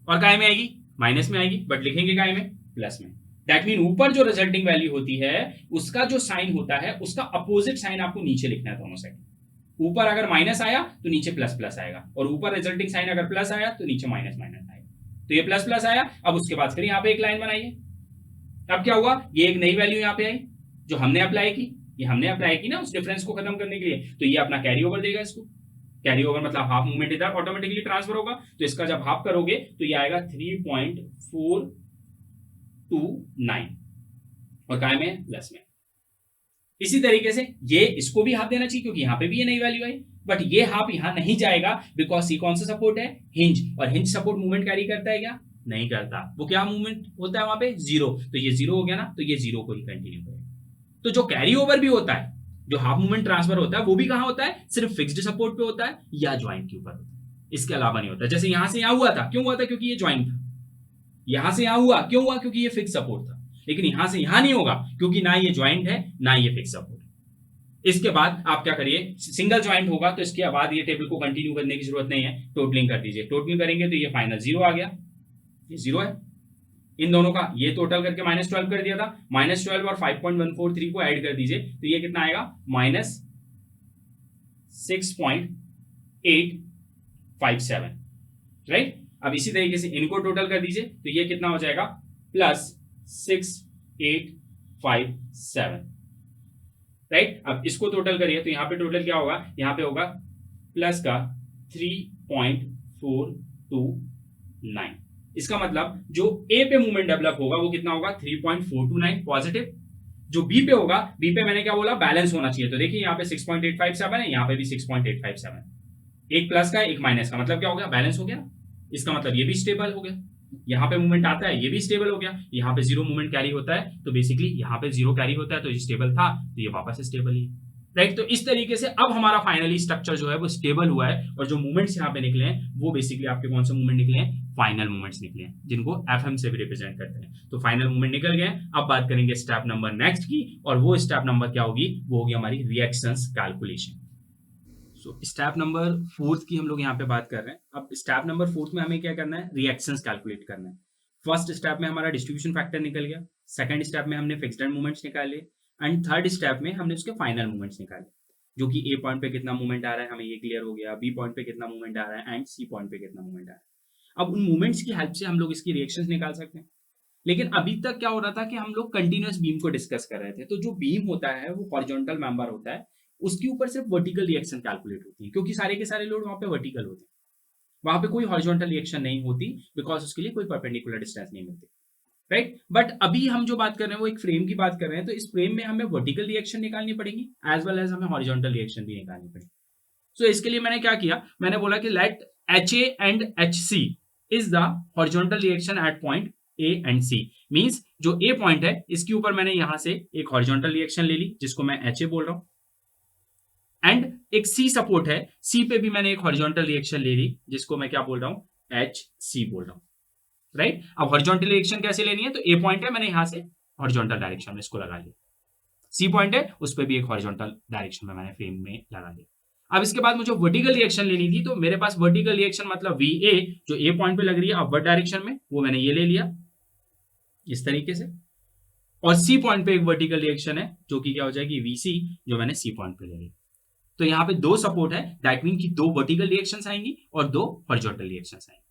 और काय में आएगी माइनस में आएगी, बट लिखेंगे काय में प्लस में, दैट मीन ऊपर जो रिजल्टिंग वैल्यू होती है उसका जो साइन होता है उसका अपोजिट साइन आपको नीचे लिखना है दोनों साइड, ऊपर अगर माइनस आया तो नीचे प्लस प्लस आएगा, और ऊपर रिजल्टिंग साइन अगर प्लस आया तो नीचे माइनस माइनस आएगा, तो ये प्लस प्लस आया। अब उसके बाद फिर यहाँ पे एक लाइन बनाइए, अब क्या हुआ, ये एक नई वैल्यू यहाँ पे आई जो हमने अप्लाई की, ये हमने अप्लाई की ना उस डिफरेंस को खत्म करने के लिए, तो ये अपना कैरी ओवर देगा, इसको कैरी ओवर मतलब हाफ मूवमेंट इधर ऑटोमेटिकली ट्रांसफर होगा, तो इसका जब हाफ करोगे तो ये आएगा 3.429, और काय में प्लस में। इसी तरीके से ये इसको भी हाफ देना चाहिए क्योंकि यहां पे भी ये नई वैल्यू आई, बट ये हाफ यहां नहीं जाएगा बिकॉज सी कौन सा सपोर्ट है, हिंज, और हिंज सपोर्ट मूवमेंट कैरी करता है क्या, नहीं करता, वो क्या मूवमेंट होता है वहां पे 0, तो ये 0 हो गया ना, तो ये 0 को ही कंटिन्यू करेगा। तो जो कैरी ओवर भी होता है, जो हाफ मूवमेंट ट्रांसफर होता है, वो भी कहां होता है, सिर्फ फिक्स्ड सपोर्ट पे होता है या ज्वाइंट के ऊपर होता है, इसके अलावा नहीं होता। जैसे यहां से यहां हुआ था, क्यों हुआ था, क्योंकि ये ज्वाइंट था, यहां से यहां हुआ क्यों हुआ, क्योंकि ये फिक्स सपोर्ट था, लेकिन यहां से यहां नहीं होगा क्योंकि ना ये ज्वाइंट है ना ये फिक्स सपोर्ट। इसके बाद आप क्या करिए, सिंगल ज्वाइंट होगा तो इसके बाद ये टेबल को कंटिन्यू करने की जरूरत नहीं है, टोटलिंग कर दीजिए, टोटलिंग करेंगे तो ये फाइनल 0 आ गया, ये 0 है, इन दोनों का ये टोटल करके -12 कर दिया था, -12 और 5.143 को ऐड कर दीजिए तो ये कितना आएगा -6.857, राइट। अब इसी तरीके से इनको टोटल कर दीजिए तो ये कितना हो जाएगा +6857, राइट। अब इसको टोटल करिए तो यहाँ पे टोटल क्या होगा, यहाँ पे होगा प्लस का 3.429। इसका मतलब जो ए पे मूवमेंट डेवलप होगा वो कितना होगा, 3.429 पॉजिटिव। जो बी पे होगा, बी पे मैंने क्या बोला, बैलेंस होना चाहिए। तो देखिए यहाँ पे 6.857 है, यहाँ पे भी 6.857, एक प्लस का एक माइनस का, मतलब क्या हो गया, बैलेंस हो गया। इसका मतलब ये भी स्टेबल हो गया। यहाँ पे मूवमेंट आता है, ये भी स्टेबल हो गया। यहाँ पे जीरो मूवमेंट कैरी होता है, तो बेसिकली यहाँ पे जीरो कैरी होता है, तो ये स्टेबल था, तो ये वापस स्टेबल ही, राइट। तो इस तरीके से अब हमारा फाइनली स्ट्रक्चर जो है वो स्टेबल हुआ है, और जो मूवमेंट्स यहाँ पे निकले हैं वो बेसिकली आपके कौन से मूवमेंट निकले हैं, फाइनल मूवमेंट्स निकले हैं, जिनको एफएम से भी रिप्रेजेंट करते हैं। तो फाइनल मूवमेंट निकल गए। अब बात करेंगे स्टेप नंबर नेक्स्ट की, और वो स्टेप नंबर क्या होगी, वो होगी हमारी reactions calculation. So step number fourth की हम लोग यहाँ पे बात कर रहे हैं। अब स्टेप नंबर फोर्थ में हमें क्या करना है, रिएक्शंस कैलकुलेट करना है। फर्स्ट स्टेप में हमारा डिस्ट्रीब्यूशन फैक्टर निकल गया, सेकंड स्टेप में हमने फिक्स्ड एंड मूवमेंट्स निकाले, एंड थर्ड स्टेप में हमने उसके फाइनल मूवमेंट्स निकाले, जो कि ए पॉइंट पे कितना मूवमेंट आ रहा है हमें ये क्लियर हो गया, बी पॉइंट पे कितना मूवमेंट आ रहा है, एंड सी पॉइंट पे कितना मूवमेंट आ रहा है। अब उन मूवमेंट्स की हेल्प से हम लोग इसकी रिएक्शंस निकाल सकते हैं। लेकिन अभी तक क्या हो रहा था कि हम लोग कंटिन्यूअस बीम को डिस्कस कर रहे थे, तो जो बीम होता है वो हॉरिजॉन्टल मेंबर होता है, उसके ऊपर सिर्फ वर्टिकल रिएक्शन कैलकुलेट होती है, क्योंकि सारे के सारे लोड वहां पे वर्टिकल होते हैं, वहां पे कोई हॉरिजॉन्टल रिएक्शन नहीं होती, बिकॉज उसके लिए कोई परपेंडिकुलर डिस्टेंस नहीं मिलती, राइट। बट अभी हम जो बात कर रहे हैं वो एक फ्रेम की बात कर रहे हैं, तो इस फ्रेम में हमें वर्टिकल रिएक्शन निकालनी पड़ेगी, एज वेल एज हमें हॉरिजॉन्टल रिएक्शन भी निकालनी पड़ेगी। सो इसके लिए मैंने क्या किया, मैंने बोला कि let H A and H C is the horizontal reaction at point A and C. Means जो ए पॉइंट है इसके ऊपर मैंने यहां से एक हॉरिजॉन्टल रिएक्शन ले ली, जिसको मैं एच ए बोल रहा हूं, एंड एक सी सपोर्ट है, सी पे भी मैंने एक हॉरिजॉन्टल रिएक्शन ले ली, जिसको मैं क्या बोल रहा हूं, एच सी बोल रहा हूं, राइट। अब हॉरिजॉन्टल रिएक्शन कैसे लेनी है, तो ए पॉइंट है, मैंने यहां से हॉरिजॉन्टल डायरेक्शन में इसको लगा लिया, सी पॉइंट है, उस पर भी एक हॉरिजॉन्टल डायरेक्शन में मैंने फ्रेम में लगा दिया। अब इसके बाद मुझे वर्टिकल रिएक्शन लेनी थी, तो मेरे पास वर्टिकल रिएक्शन मतलब वी ए जो ए पॉइंट पे लग रही है अपवर्ड डायरेक्शन में, वो मैंने ये ले लिया इस तरीके से, और सी पॉइंट पे एक वर्टिकल रिएक्शन है जो कि क्या हो जाएगी, वीसी, जो मैंने सी पॉइंट पे ले लिया। तो यहाँ पे दो सपोर्ट है, दैट मीन की दो वर्टिकल रिएक्शंस आएंगी और दो हॉरिजॉन्टल रिएक्शंस आएंगी।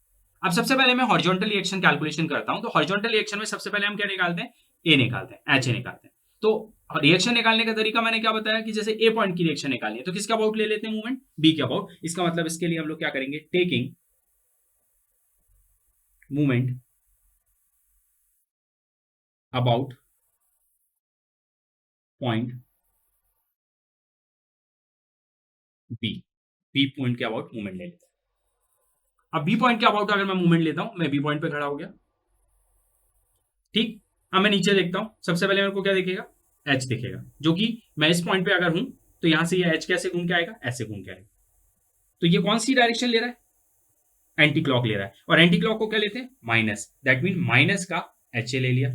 अब सबसे पहले मैं हॉरिजॉन्टल रिएक्शन कैलकुलेशन करता हूं, तो हॉरिजॉन्टल रिएक्शन में सबसे पहले हम क्या निकालते हैं, ए निकालते हैं, एच ए निकालते हैं। तो रिएक्शन निकालने का तरीका मैंने क्या बताया कि जैसे ए पॉइंट की रिएक्शन निकालनी है तो किसके अबाउट ले लेते हैं मूवमेंट, बी के अबाउट। इसका मतलब इसके लिए हम लोग क्या करेंगे, taking movement about point B, B point के अबाउट मूवमेंट ले लेते हैं। अब बी पॉइंट के अबाउट अगर मैं मूवमेंट लेता हूं, मैं बी पॉइंट पे खड़ा हो गया, ठीक। अब मैं नीचे देखता हूं, सबसे पहले मेरे को क्या दिखेगा, एच दिखेगा, जो कि मैं इस पॉइंट पे अगर हूं तो यहां से ये एच कैसे घूम के आएगा, ऐसे घूम के आएगा। तो ये कौन सी डायरेक्शन ले रहा है, एंटी क्लॉक ले रहा है, और एंटी क्लॉक को क्या लेते हैं, माइनस, दैट मीन माइनस का एच ए ले लिया,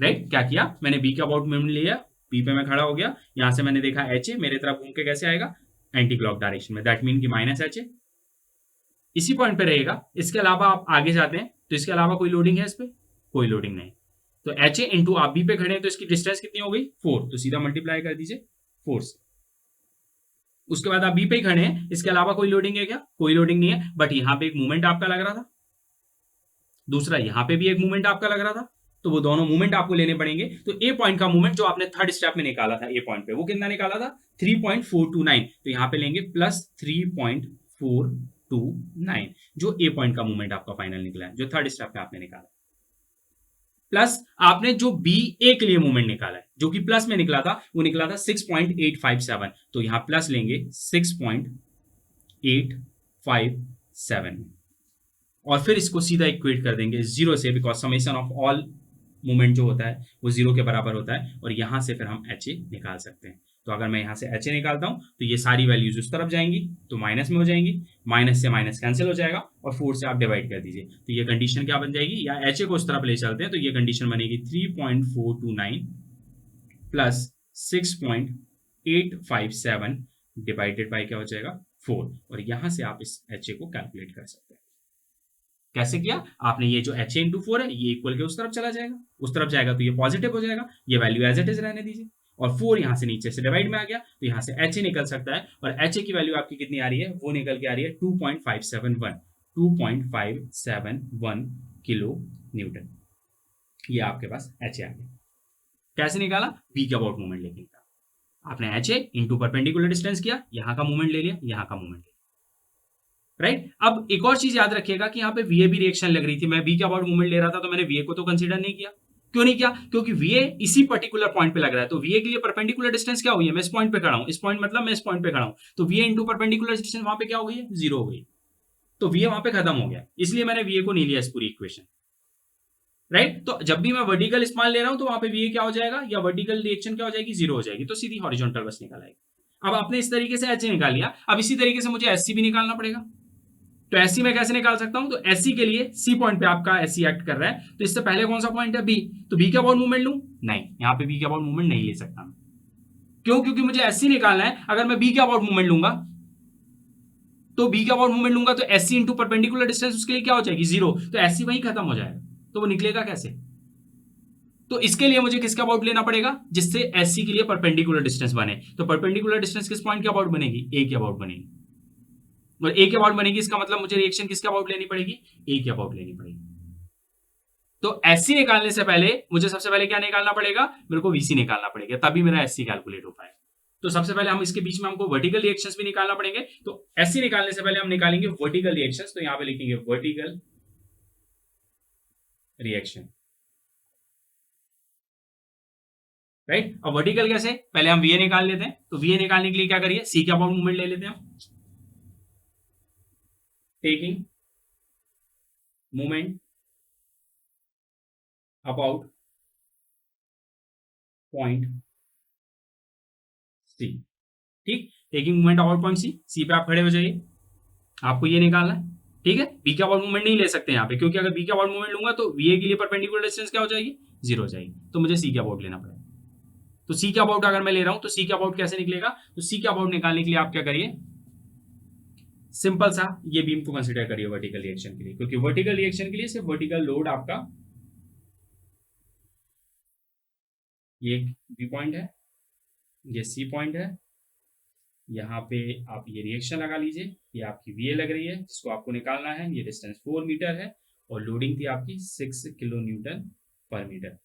राइट। क्या किया मैंने, बी के अबाउट मूवमेंट लिया, बी पे मैं खड़ा हो गया, यहां से मैंने देखा एच ए मेरे तरफ घूम के कैसे आएगा, एंटी क्लॉक डायरेक्शन में, दैट मीन की माइनस एच ए इसी पॉइंट पे रहेगा। इसके अलावा आप आगे जाते हैं तो इसके अलावा कोई लोडिंग है इस पर, कोई लोडिंग नहीं। तो एच ए इंटू आप बी पे खड़े हैं तो इसकी डिस्टेंस कितनी हो गई, 4, तो सीधा मल्टीप्लाई कर दीजिए 4 से। उसके बाद आप बी पे ही खड़े हैं, इसके अलावा कोई लोडिंग है क्या, कोई लोडिंग नहीं है, बट यहां पे एक मूवमेंट आपका लग रहा था, दूसरा यहां पे भी एक मूवमेंट आपका लग रहा था, तो वो दोनों मूवमेंट आपको लेने पड़ेंगे। तो ए पॉइंट का मूवमेंट जो आपने थर्ड स्टेप में निकाला था ए पॉइंट पे, वो कितना निकाला था, 3.429, तो यहां पे लेंगे प्लस 3.429, जो ए पॉइंट का मूवमेंट आपका फाइनल निकला है, जो थर्ड स्टेप पे आपने निकाला, प्लस आपने जो बी ए के लिए मूवमेंट निकाला है जो कि प्लस में निकला था, वो निकला था 6.857, तो यहां प्लस लेंगे 6.857, और फिर इसको सीधा इक्वेट कर देंगे जीरो से, because summation of all movement जो होता है वो जीरो के बराबर होता है, और यहां से फिर हम एच ए निकाल सकते हैं। तो अगर मैं यहां से एच ए निकालता हूं तो ये सारी वैल्यूज उस तरफ जाएंगी, तो माइनस में हो जाएंगी, माइनस से माइनस कैंसिल हो जाएगा, और 4 से आप डिवाइड कर दीजिए, तो ये कंडीशन क्या बन जाएगी, या एच ए को उस तरफ ले चलते हैं तो ये कंडीशन बनेगी 3.429 प्लस 6.857 डिवाइडेड बाई क्या हो जाएगा, 4, और यहां से आप इस एच ए को कैलकुलेट कर सकते हैं। कैसे किया आपने, ये जो एच ए इंटू 4 है ये इक्वल के उस तरफ चला जाएगा, उस तरफ जाएगा तो ये पॉजिटिव हो जाएगा, ये वैल्यू एज इट इज रहने दीजिए, और 4 यहां से नीचे से डिवाइड में आ गया, तो यहां से एच ए निकल सकता है, और एच ए की वैल्यू आपकी कितनी आ रही है, वो निकल के आ रही है 2.571 किलो न्यूटन, ये आपके पास एच ए आ गया। कैसे निकाला? वी के अबाउट मूवमेंट लेके निकाला। आपने H A into perpendicular distance किया, यहाँ का मूवमेंट ले लिया, यहाँ का मूवमेंट ले लिया, राइट। अब एक और चीज याद रखिएगा कि यहाँ पे वीए भी रिएक्शन लग रही थी, मैं वी के अबाउट मूवमेंट ले रहा था तो मैंने वीए को तो कंसीडर नहीं किया। क्यों नहीं किया? क्योंकि वीए इसी पर्टिकुलर पॉइंट पे लग रहा है, तो वीए के लिए परपेंडिकुलर डिस्टेंस क्या हुई है? मैं इस पॉइंट पे खड़ा हूं, इस पॉइंट मतलब मैं इस पॉइंट पे खड़ा हूं, तो वीए इंटू परपेंडिकुलर डिस्टेंस वहां पे क्या हो गई है? 0 हो गई। तो वीए वहां पे खत्म हो गया, इसलिए मैंने वीए को नहीं लिया इस पूरी इक्वेशन, राइट। तो जब भी मैं वर्टिकल स्पान ले रहा हूं तो वहां पे वीए क्या हो जाएगा, या वर्टिकल रिएक्शन क्या हो जाएगी? 0 हो जाएगी, तो सीधी हॉरिजॉन्टल बस निकल आएगी। अब आपने इस तरीके से एच निकाल लिया, अब इसी तरीके से मुझे एससी भी निकालना पड़ेगा। तो एससी में कैसे निकाल सकता हूं? तो एससी के लिए सी पॉइंट पे आपका एससी एक्ट कर रहा है, तो इससे पहले कौन सा पॉइंट है? बी। तो बी के अबाउट मूवमेंट लूं? नहीं, यहां पे बी के अबाउट मूवमेंट नहीं ले सकता मैं। क्यों? क्योंकि मुझे एससी निकालना है। अगर मैं बी के अबाउट मूवमेंट लूंगा तो बी के अबाउट मूवमेंट लूंगा तो एससी इंटू परपेंडिकुलर डिस्टेंस उसके लिए क्या हो जाएगी? 0। तो एससी वहीं खत्म हो जाएगा, तो वो निकलेगा कैसे? तो इसके लिए मुझे किसके अबाउट लेना पड़ेगा? जिससे एससी के लिए परपेंडिकुलर डिस्टेंस बने। तो परपेंडिकुलर डिस्टेंस किस पॉइंट के अबाउट बनेगी? ए के अबाउट बनेगी। और ए के अबाउट बनेगी, इसका मतलब मुझे रिएक्शन किसके अबाउट लेनी पड़ेगी? ए के अबाउट लेनी पड़ेगी। तो एससी निकालने से पहले मुझे सबसे पहले क्या निकालना पड़ेगा? मेरे को वीसी निकालना पड़ेगा, तभी मेरा एससी कैलकुलेट हो पाएगा। तो सबसे पहले हम इसके बीच में हमको वर्टिकल रिएक्शंस भी निकालना पड़ेंगे। तो एससी निकालने से पहले हम निकालेंगे वर्टिकल रिएक्शंस, तो यहां पे लिखेंगे वर्टिकल रिएक्शन, राइट। अब वर्टिकल कैसे? पहले हम वीए निकाल लेते हैं। तो वीए निकालने के लिए क्या करिए? सी के अबाउट मूवमेंट ले लेते हैं, taking movement about point C, ठीक। Taking movement about point C, C पे आप खड़े हो जाइए, आपको ये निकालना है, ठीक है। बी के अबाउट मूवमेंट नहीं ले सकते यहाँ पे, क्योंकि अगर बी के अबाउट मूवमेंट लूंगा तो वीए के लिए परपेंडिकुलर डिस्टेंस क्या हो जाएगी? 0 हो जाएगी, तो मुझे सी के अबाउट लेना पड़ेगा। तो सी के अबाउट अगर मैं ले रहा हूं तो सी के अबाउट कैसे निकलेगा? तो सी के अबाउट निकालने के लिए आप क्या करिए? सिंपल सा ये बीम को कंसीडर करिए वर्टिकल रिएक्शन के लिए, क्योंकि वर्टिकल रिएक्शन के लिए सिर्फ वर्टिकल लोड आपका ये बी पॉइंट है, ये सी पॉइंट है, यहाँ पे आप ये रिएक्शन लगा लीजिए, ये आपकी वीए लग रही है जिसको आपको निकालना है, ये डिस्टेंस 4 मीटर है और लोडिंग थी आपकी 6 किलो न्यूटन पर मीटर।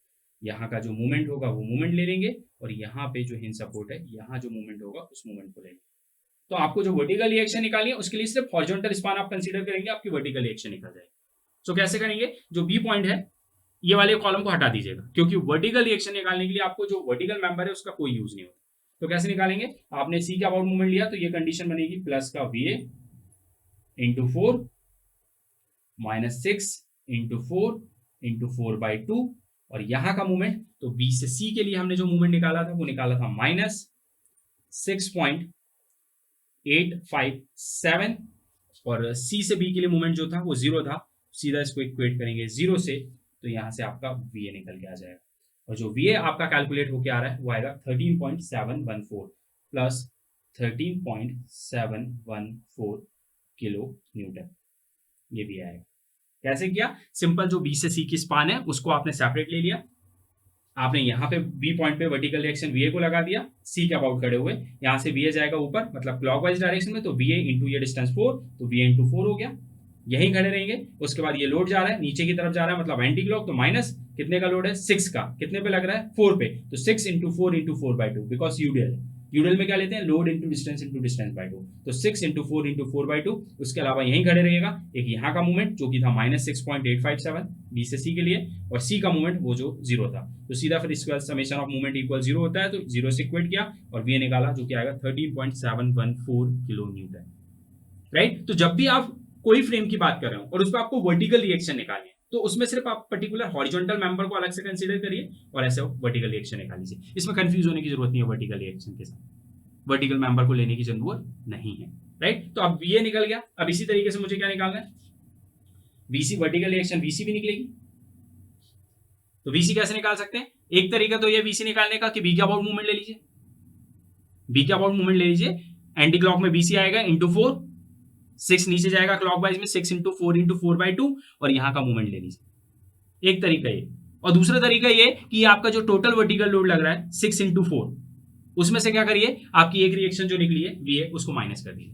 यहाँ का जो मूवमेंट होगा वो मूवमेंट ले लेंगे, और यहाँ पे जो हिंज सपोर्ट है, यहाँ जो मूवमेंट होगा उस मूवमेंट को ले लेंगे। तो आपको जो वर्टिकल रिएक्शन निकालनी है उसके लिए सिर्फ हॉरिजॉन्टल स्पान आप कंसीडर करेंगे, आपकी वर्टिकल रिएक्शन निकल जाएगी। सो कैसे करेंगे? जो बी पॉइंट है ये वाले कॉलम को हटा दीजिएगा, क्योंकि वर्टिकल रिएक्शन निकालने के लिए आपको जो वर्टिकल मेंबर है उसका कोई यूज नहीं होता। तो कैसे निकालेंगे? आपने सी का अबाउट मूवमेंट लिया तो ये कंडीशन बनेगी प्लस का वी इंटू 4 माइनस 6 इंटू 4/2, और यहां का मूवमेंट तो बी से सी के लिए हमने जो मूवमेंट निकाला था वो निकाला था माइनस 6.857, और सी से बी के लिए मूवमेंट जो था वो 0 था, सीधा इसको इक्वेट करेंगे 0 से, तो यहां से आपका वीए निकल के आ जाएगा। और जो वीए आपका कैलकुलेट होके आ रहा है वो आएगा 13.714 प्लस 13.714 किलो न्यूटन, ये भी आएगा। कैसे किया? सिंपल, जो बी से सी की स्पान है उसको आपने सेपरेट ले लिया, आपने यहाँ पे बी पॉइंट पे वर्टिकल रिएक्शन वीए को लगा दिया, सी के अबाउट खड़े हुए, यहाँ से वीए जाएगा ऊपर मतलब क्लॉकवाइज डायरेक्शन में, तो वीए इंटू ये डिस्टेंस 4, तो वीए इंटू 4 हो गया, यहीं खड़े रहेंगे। उसके बाद ये लोड जा रहा है नीचे की तरफ जा रहा है, मतलब एंटी क्लॉक, तो माइनस कितने का लोड है? 6 का। कितने पे लग रहा है? 4 पे, तो 6 इंटू 4/2 बिकॉज यूडीएल है, यूडीएल में क्या लेते हैं? लोड इंटू डिस्टेंस बाय 2, तो 6 इंटू 4/2। उसके अलावा यहीं खड़े रहेगा एक यहाँ का मूवमेंट जो कि था माइनस 6.857 बी से सी के लिए, और सी का मूवमेंट वो जो 0 था, तो सीधा फिर इसके बाद समेशन ऑफ मूवमेंट इक्वल 0 होता है, तो 0 से इक्वेट किया और वी निकाला जो कि आएगा 13.714 किलो न्यूटन, राइट। तो जब भी आप कोई फ्रेम की बात कर रहे हो और उस पर आपको वर्टिकल रिएक्शन निकालनी है, तो उसमें सिर्फ आप पर्टिकुलर हॉरिजॉन्टल मेंबर को अलग से कंसीडर करिए और ऐसे वर्टिकल रिएक्शन निकाल लीजिए। इसमें कंफ्यूज होने की जरूरत नहीं है, वर्टिकल रिएक्शन के साथ वर्टिकल मेंबर को लेने की जरूरत नहीं है, राइट। तो अब वीए निकल गया, अब इसी तरीके से मुझे क्या निकालना है? वीसी, वर्टिकल रिएक्शन वीसी भी निकलेगी। तो वीसी कैसे निकाल सकते हैं? एक तरीका तो ये वीसी निकालने का कि बी के अबाउट मूवमेंट ले लीजिए, बी के अबाउट मूवमेंट ले लीजिए, एंटी क्लॉक में बीसी आएगा इंटू 4, 6 नीचे जाएगा क्लॉकवाइज में, 6 इंटू 4/2, और यहां का मूवमेंट ले लीजिए। एक तरीका ये, और दूसरा तरीका ये कि आपका जो टोटल वर्टिकल लोड लग रहा है 6 इंटू 4, उसमें से क्या करिए? आपकी एक रिएक्शन जो निकली है वीए उसको माइनस कर दीजिए,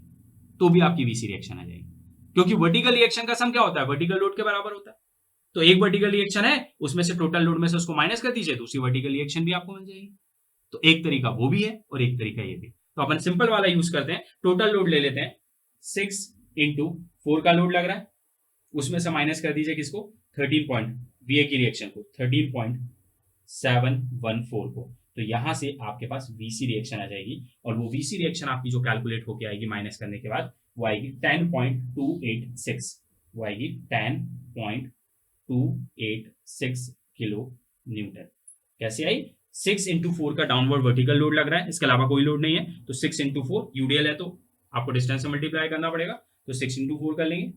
तो भी आपकी वीसी रिएक्शन आ जाएगी, क्योंकि वर्टिकल रिएक्शन का सम क्या होता है? वर्टिकल लोड के बराबर होता है। तो एक वर्टिकल रिएक्शन है, उसमें से टोटल लोड में से उसको माइनस कर दीजिए, दूसरी वर्टिकल रिएक्शन भी आपको मिल जाएगी। तो एक तरीका वो भी है और एक तरीका ये भी। तो अपन सिंपल वाला यूज करते हैं, टोटल लोड ले लेते हैं, 6 इंटू 4 का लोड लग रहा है, उसमें से माइनस कर दीजिए किसको, 13 पॉइंट वीए की रिएक्शन को, 13.714 को। तो यहां से आपके पास वीसी रिएक्शन आ जाएगी, और वो वीसी रिएक्शन आपकी जो कैलकुलेट होके आएगी माइनस करने के बाद, वो आएगी 10.286, वो आएगी 10.286 किलो न्यूटन। कैसे आई? 6 इंटू 4 का डाउनवर्ड वर्टिकल लोड लग रहा है, इसके अलावा कोई लोड नहीं है, तो 6 इंटू 4 यूडीएल है, तो आपको डिस्टेंस से मल्टीप्लाई करना पड़ेगा, तो 6 इंटू 4 कर लेंगे,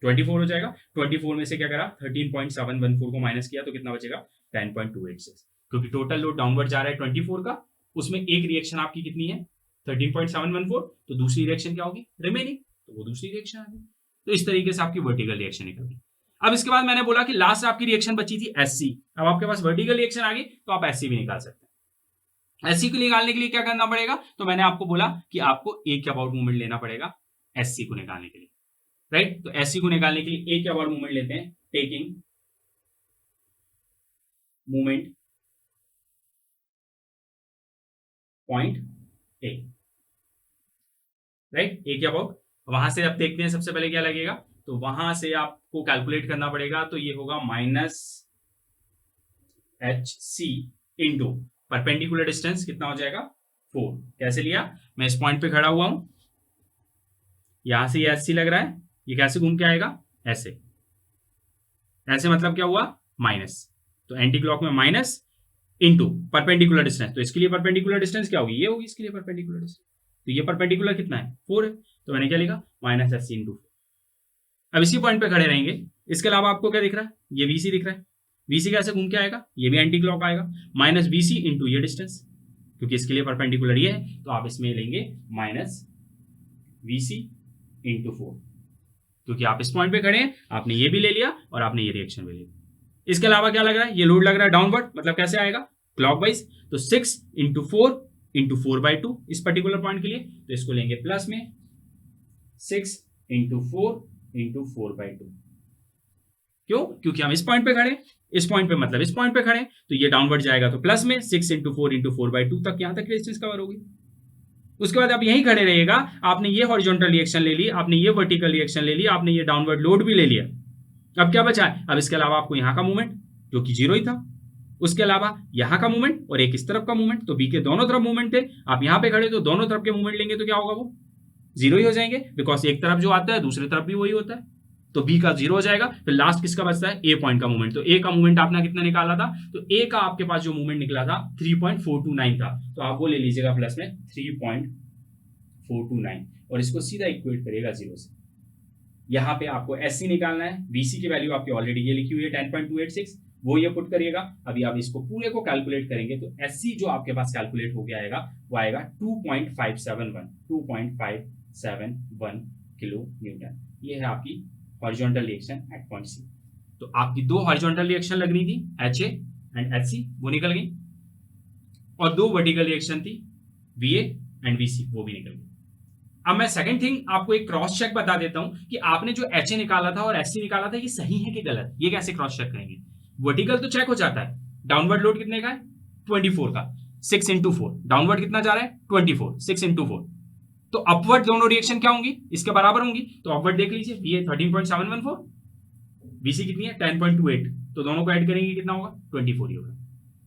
24 हो जाएगा। 24 में से क्या करा, 13.714 को माइनस किया, तो कितना बचेगा, 10.286, क्योंकि टोटल लोड डाउनवर्ड जा रहा है 24 का, उसमें एक रिएक्शन आपकी कितनी है, 13.714, तो दूसरी रिएक्शन क्या होगी, रिमेनिंग, तो वो दूसरी रिएक्शन आ गई। तो इस तरीके से आपकी वर्टिकल रिएक्शन निकल गई। अब इसके बाद मैंने बोला कि लास्ट आपकी रिएक्शन बची थी एससी, अब आपके पास वर्टिकल रिएक्शन आ गई, तो आप एससी भी निकाल सकते हैं। एससी को निकालने के लिए क्या करना पड़ेगा, तो मैंने आपको बोला कि आपको एक अबाउट मूवमेंट लेना पड़ेगा एससी को निकालने के लिए, राइट। तो एससी को निकालने के लिए एक अबाउट मूवमेंट लेते हैं, taking movement point A, right, एक अबाउट। वहां से अब देखते हैं सबसे पहले क्या लगेगा, तो वहां से आपको कैलकुलेट करना पड़ेगा, तो ये होगा minus H C into perpendicular distance, कितना हो जाएगा, 4। कैसे लिया, मैं इस पॉइंट पे खड़ा हुआ हूं, यहां से ये एच सी लग रहा है, ये कैसे घूम के आएगा, ऐसे, ऐसे मतलब क्या हुआ, माइनस, तो एंटी क्लॉक में माइनस इंटू परपेंडिकुलर डिस्टेंस, तो इसके लिए परपेंडिकुलर डिस्टेंस क्या होगी, ये होगी इसके लिए परपेंडिकुलर डिस्टेंस, तो ये परपेंडिकुलर कितना है, 4 है, तो मैंने क्या लिखा, माइनस एच सी इंटू 4। अब इसी पॉइंट पे खड़े रहेंगे, इसके अलावा आपको क्या दिख रहा है, ये वीसी दिख रहा है, वीसी कैसे घूम के आएगा, ये भी एंटी क्लॉक आएगा, माइनस वीसी इंटू ये डिस्टेंस, क्योंकि इसके लिए परपेंडिकुलर ये है, तो आप इसमें लेंगे माइनस वीसी इंटू 4, क्योंकि आप इस पॉइंट पे खड़े हैं, आपने ये भी ले लिया और आपने ये रिएक्शन भी ले लिया। इसके अलावा क्या लग रहा है, ये लोड लग रहा है डाउनवर्ड, मतलब कैसे आएगा, क्लॉकवाइज, तो 6 इंटू 4 इंटू 4/2 इस पर्टिकुलर पॉइंट के लिए, तो इसको लेंगे प्लस में 6 इंटू 4 इंटू 4/2। क्यों, क्योंकि हम इस पॉइंट पे खड़े, इस पॉइंट पे मतलब इस पॉइंट पे खड़े, तो ये डाउनवर्ड जाएगा, तो प्लस में 6 इंटू 4 इंटू 4/2 तक, यहां तक डिस्टेंस कवर होगी। उसके बाद आप यहीं खड़े रहिएगा, आपने ये हॉरिजॉन्टल रिएक्शन ले ली, आपने ये वर्टिकल रिएक्शन ले ली, आपने ये डाउनवर्ड लोड भी ले लिया। अब क्या बचा है, अब इसके अलावा आपको यहाँ का मूवमेंट जो कि 0 ही था, उसके अलावा यहाँ का मूवमेंट और एक इस तरफ का मूवमेंट, तो बी के दोनों तरफ मूवमेंट थे, आप यहाँ पे खड़े तो दोनों तरफ के मूवमेंट लेंगे, तो क्या होगा, वो 0 ही हो जाएंगे, बिकॉज एक तरफ जो आता है दूसरी तरफ भी वही होता है, तो बी का 0 हो जाएगा। फिर लास्ट किसका बचता है, ए पॉइंट का मूवमेंट, तो ए का मूवमेंट आपने कितना निकाला था, तो ए का आपके पास जो मूवमेंट निकला था 3.429 था, तो आप वो ले लीजिएगा प्लस में 3.429, और इसको सीधा इक्वेट करिएगा 0 से। यहाँ पे आपको एससी निकालना है, वीसी की वैल्यू आपकी ऑलरेडी ये लिखी हुई है 10.286, वो ये पुट करिएगा। अभी आप इसको पूरे को कैलकुलेट करेंगे, तो एससी जो आपके पास कैलकुलेट होके आएगा, वो आएगा 2.571 किलो न्यूटन। ये है आपकी horizontal reaction at point C. तो आपकी 2 हॉरिजॉन्टल रिएक्शन लग रही थी, H A and H C, वो निकल गई, और 2 वर्टिकल रिएक्शन थी, V A and V C, वो भी निकल गई। अब मैं सेकंड थिंग आपको एक क्रॉस चेक बता देता हूं कि आपने जो एच ए निकाला था और एच सी निकाला था, ये सही है कि गलत, ये कैसे क्रॉस चेक करेंगे। वर्टिकल तो चेक हो जाता है, डाउनवर्ड लोड कितने का है, 24 का, 6 इंटू 4, डाउनवर्ड कितना जा रहा है, 24, 6 इंटू 4, तो अपवर्ड दोनों रिएक्शन क्या होंगी, इसके बराबर होंगी, तो अपवर्ड देख लीजिए, वी ए 13.714, वीसी कितनी है 10.28, तो दोनों को ऐड करेंगे कितना होगा, 24 ही होगा।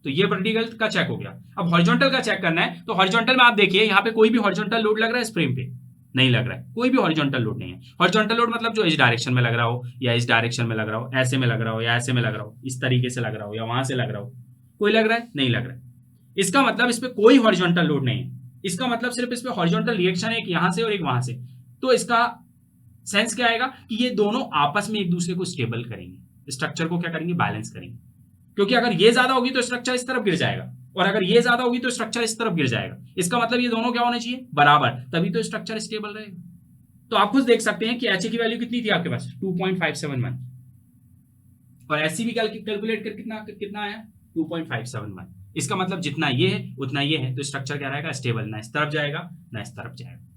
तो ये वर्टिकल का चेक हो गया। अब हॉरिजॉन्टल का चेक करना है, तो हॉरिजॉन्टल में आप देखिए, यहाँ पे कोई भी हॉरिजॉन्टल लोड लग रहा है इस फ्रेम पे, नहीं लग रहा है, कोई भी हॉरिजॉन्टल लोड नहीं है। हॉरिजॉन्टल लोड मतलब जो इस डायरेक्शन में लग रहा हो, या इस डायरेक्शन में लग रहा हो, ऐसे में लग रहा हो, या ऐसे में लग रहा हो, इस तरीके से लग रहा हो, या वहां से लग रहा हो, कोई लग रहा है, नहीं लग रहा है। इसका मतलब इस पे कोई हॉरिजॉन्टल लोड नहीं है, इसका मतलब सिर्फ इस पे हॉरिजॉन्टल रिएक्शन है, एक यहां से और एक वहां से। तो इसका सेंस क्या आएगा कि ये दोनों आपस में एक दूसरे को स्टेबल करेंगे, स्ट्रक्चर को क्या करेंगे, बैलेंस करेंगे, क्योंकि अगर ये ज्यादा होगी तो स्ट्रक्चर इस तरफ गिर जाएगा, और अगर ये ज्यादा होगी तो स्ट्रक्चर इस तरफ गिर जाएगा। इसका मतलब ये दोनों क्या होने चाहिए, बराबर, तभी तो स्ट्रक्चर स्टेबल रहेगा। तो आप खुद देख सकते हैं कि एच ए की वैल्यू कितनी थी आपके पास, 2.571, और एच सी भी कैलकुलेट कर कितना आया, 2.571। इसका मतलब जितना ये है उतना ये है, तो स्ट्रक्चर क्या रहेगा, स्टेबल, ना इस तरफ जाएगा ना इस तरफ जाएगा।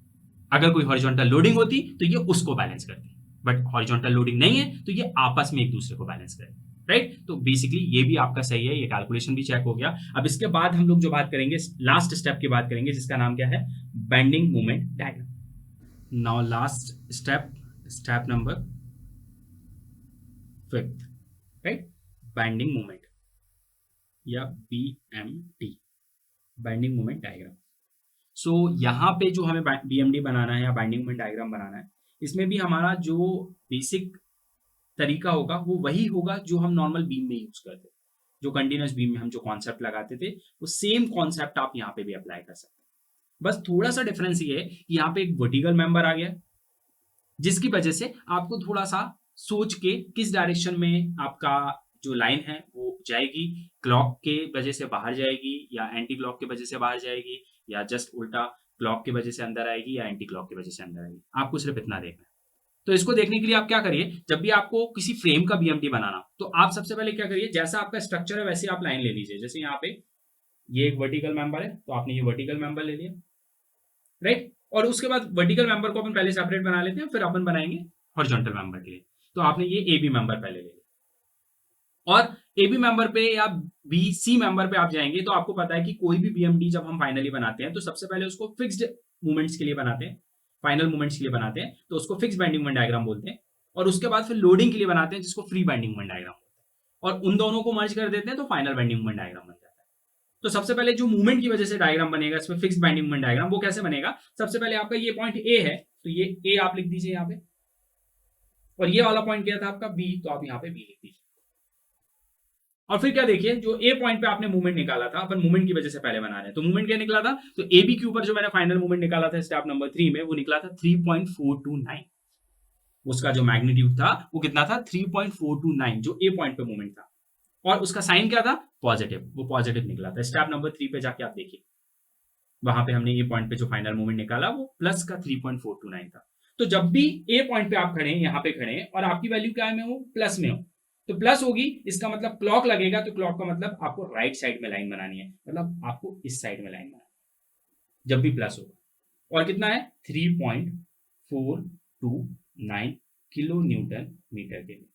अगर कोई हॉरिजॉन्टल लोडिंग होती तो ये उसको बैलेंस करती, बट हॉरिजॉन्टल लोडिंग नहीं है, तो ये आपस में एक दूसरे को बैलेंस करें, राइट। तो बेसिकली ये भी आपका सही है, ये कैलकुलेशन भी चेक हो गया। अब इसके बाद हम लोग जो बात करेंगे, लास्ट स्टेप की बात करेंगे, जिसका नाम क्या है, bending moment diagram. Now last step, step number 5, right, bending moment या BMD, बाइंडिंग मोमेंट डायग्राम। सो यहाँ पे जो हमें BMD बनाना है या बाइंडिंग मोमेंट डायग्राम बनाना है, इसमें भी हमारा जो बेसिक तरीका होगा वो वही होगा जो हम नॉर्मल बीम में यूज करते हैं। जो कंटिन्यूस बीम में हम जो कॉन्सेप्ट लगाते थे, वो सेम कॉन्सेप्ट आप यहाँ पे भी अप्लाई कर सकते हैं। बस थोड़ा सा डिफरेंस ये है कि यहाँ पे एक वर्टिकल मेंबर आ गया, जिसकी वजह से आपको थोड़ा सा सोच के किस डायरेक्शन में आपका जो लाइन है वो जाएगी, क्लॉक के वजह से बाहर जाएगी या एंटी क्लॉक के वजह से बाहर जाएगी, या जस्ट उल्टा क्लॉक की वजह से अंदर आएगी या एंटी क्लॉक की वजह से अंदर आएगी, आपको सिर्फ इतना देखना है। तो इसको देखने के लिए आप क्या करिए, जब भी आपको किसी फ्रेम का BMD बनाना, तो आप सबसे पहले क्या करिए, जैसा आपका स्ट्रक्चर है वैसे आप लाइन ले लीजिए। जैसे यहाँ पे ये एक वर्टिकल मेंबर है, तो आपने ये वर्टिकल मेंबर ले लिया, राइट। और उसके बाद वर्टिकल मेंबर को अपन पहले सेपरेट बना लेते हैं, फिर अपन बनाएंगे हॉरिजॉन्टल मेंबर के लिए। तो आपने ये AB मेंबर पहले ले लिया, और AB मेंबर पे या BC मेंबर पे आप जाएंगे, तो आपको पता है कि कोई भी BMD जब हम फाइनली बनाते हैं, तो सबसे पहले उसको फिक्स्ड मूवमेंट्स के लिए बनाते हैं, फाइनल मूवमेंट्स के लिए बनाते हैं, तो उसको फिक्स बाइंडिंग मोमेंट डायग्राम बोलते हैं। और उसके बाद फिर लोडिंग के लिए बनाते हैं, जिसको फ्री बाइंडिंग मोमेंट डायग्राम बोलते हैं। और उन दोनों को मर्ज कर देते हैं, तो फाइनल बाइंडिंग मोमेंट डायग्राम बन जाता है। तो सबसे पहले जो मूवमेंट की वजह से डायग्राम बनेगा, इसमें फिक्स बाइंडिंग मोमेंट डायग्राम, वो कैसे बनेगा, सबसे पहले आपका ये पॉइंट A है, तो ये A आप लिख दीजिए यहाँ पे, और ये वाला पॉइंट क्या था आपका B, तो आप यहाँ पे B लिख दीजिए। और फिर क्या देखिए, जो A पॉइंट पे आपने मूवमेंट निकाला था, अपन मूवमेंट की वजह से पहले बना रहे हैं, तो मूवमेंट क्या निकला था, तो AB के ऊपर जो मैंने फाइनल मूवमेंट निकाला था स्टेप नंबर 3 में, वो निकला था 3.429। उसका जो मैग्नीट्यूड था वो कितना था, 3.429, जो A पॉइंट पे मूवमेंट था। और उसका साइन क्या था, पॉजिटिव, वो पॉजिटिव निकला था। स्टेप नंबर 3 पे जाके आप देखिए, वहां पे हमने A पॉइंट पे जो फाइनल मूवमेंट निकाला वो प्लस का 3.429 था। तो जब भी A पॉइंट पे आप खड़े हैं, यहाँ पे खड़े हैं, और आपकी वैल्यू क्या में हो, प्लस में हो, तो प्लस होगी, इसका मतलब क्लॉक लगेगा, तो क्लॉक का मतलब आपको राइट साइड में लाइन बनानी है, मतलब आपको इस साइड में लाइन बनानी है जब भी प्लस होगा। और कितना है, 3.429 किलो न्यूटन मीटर के लिए।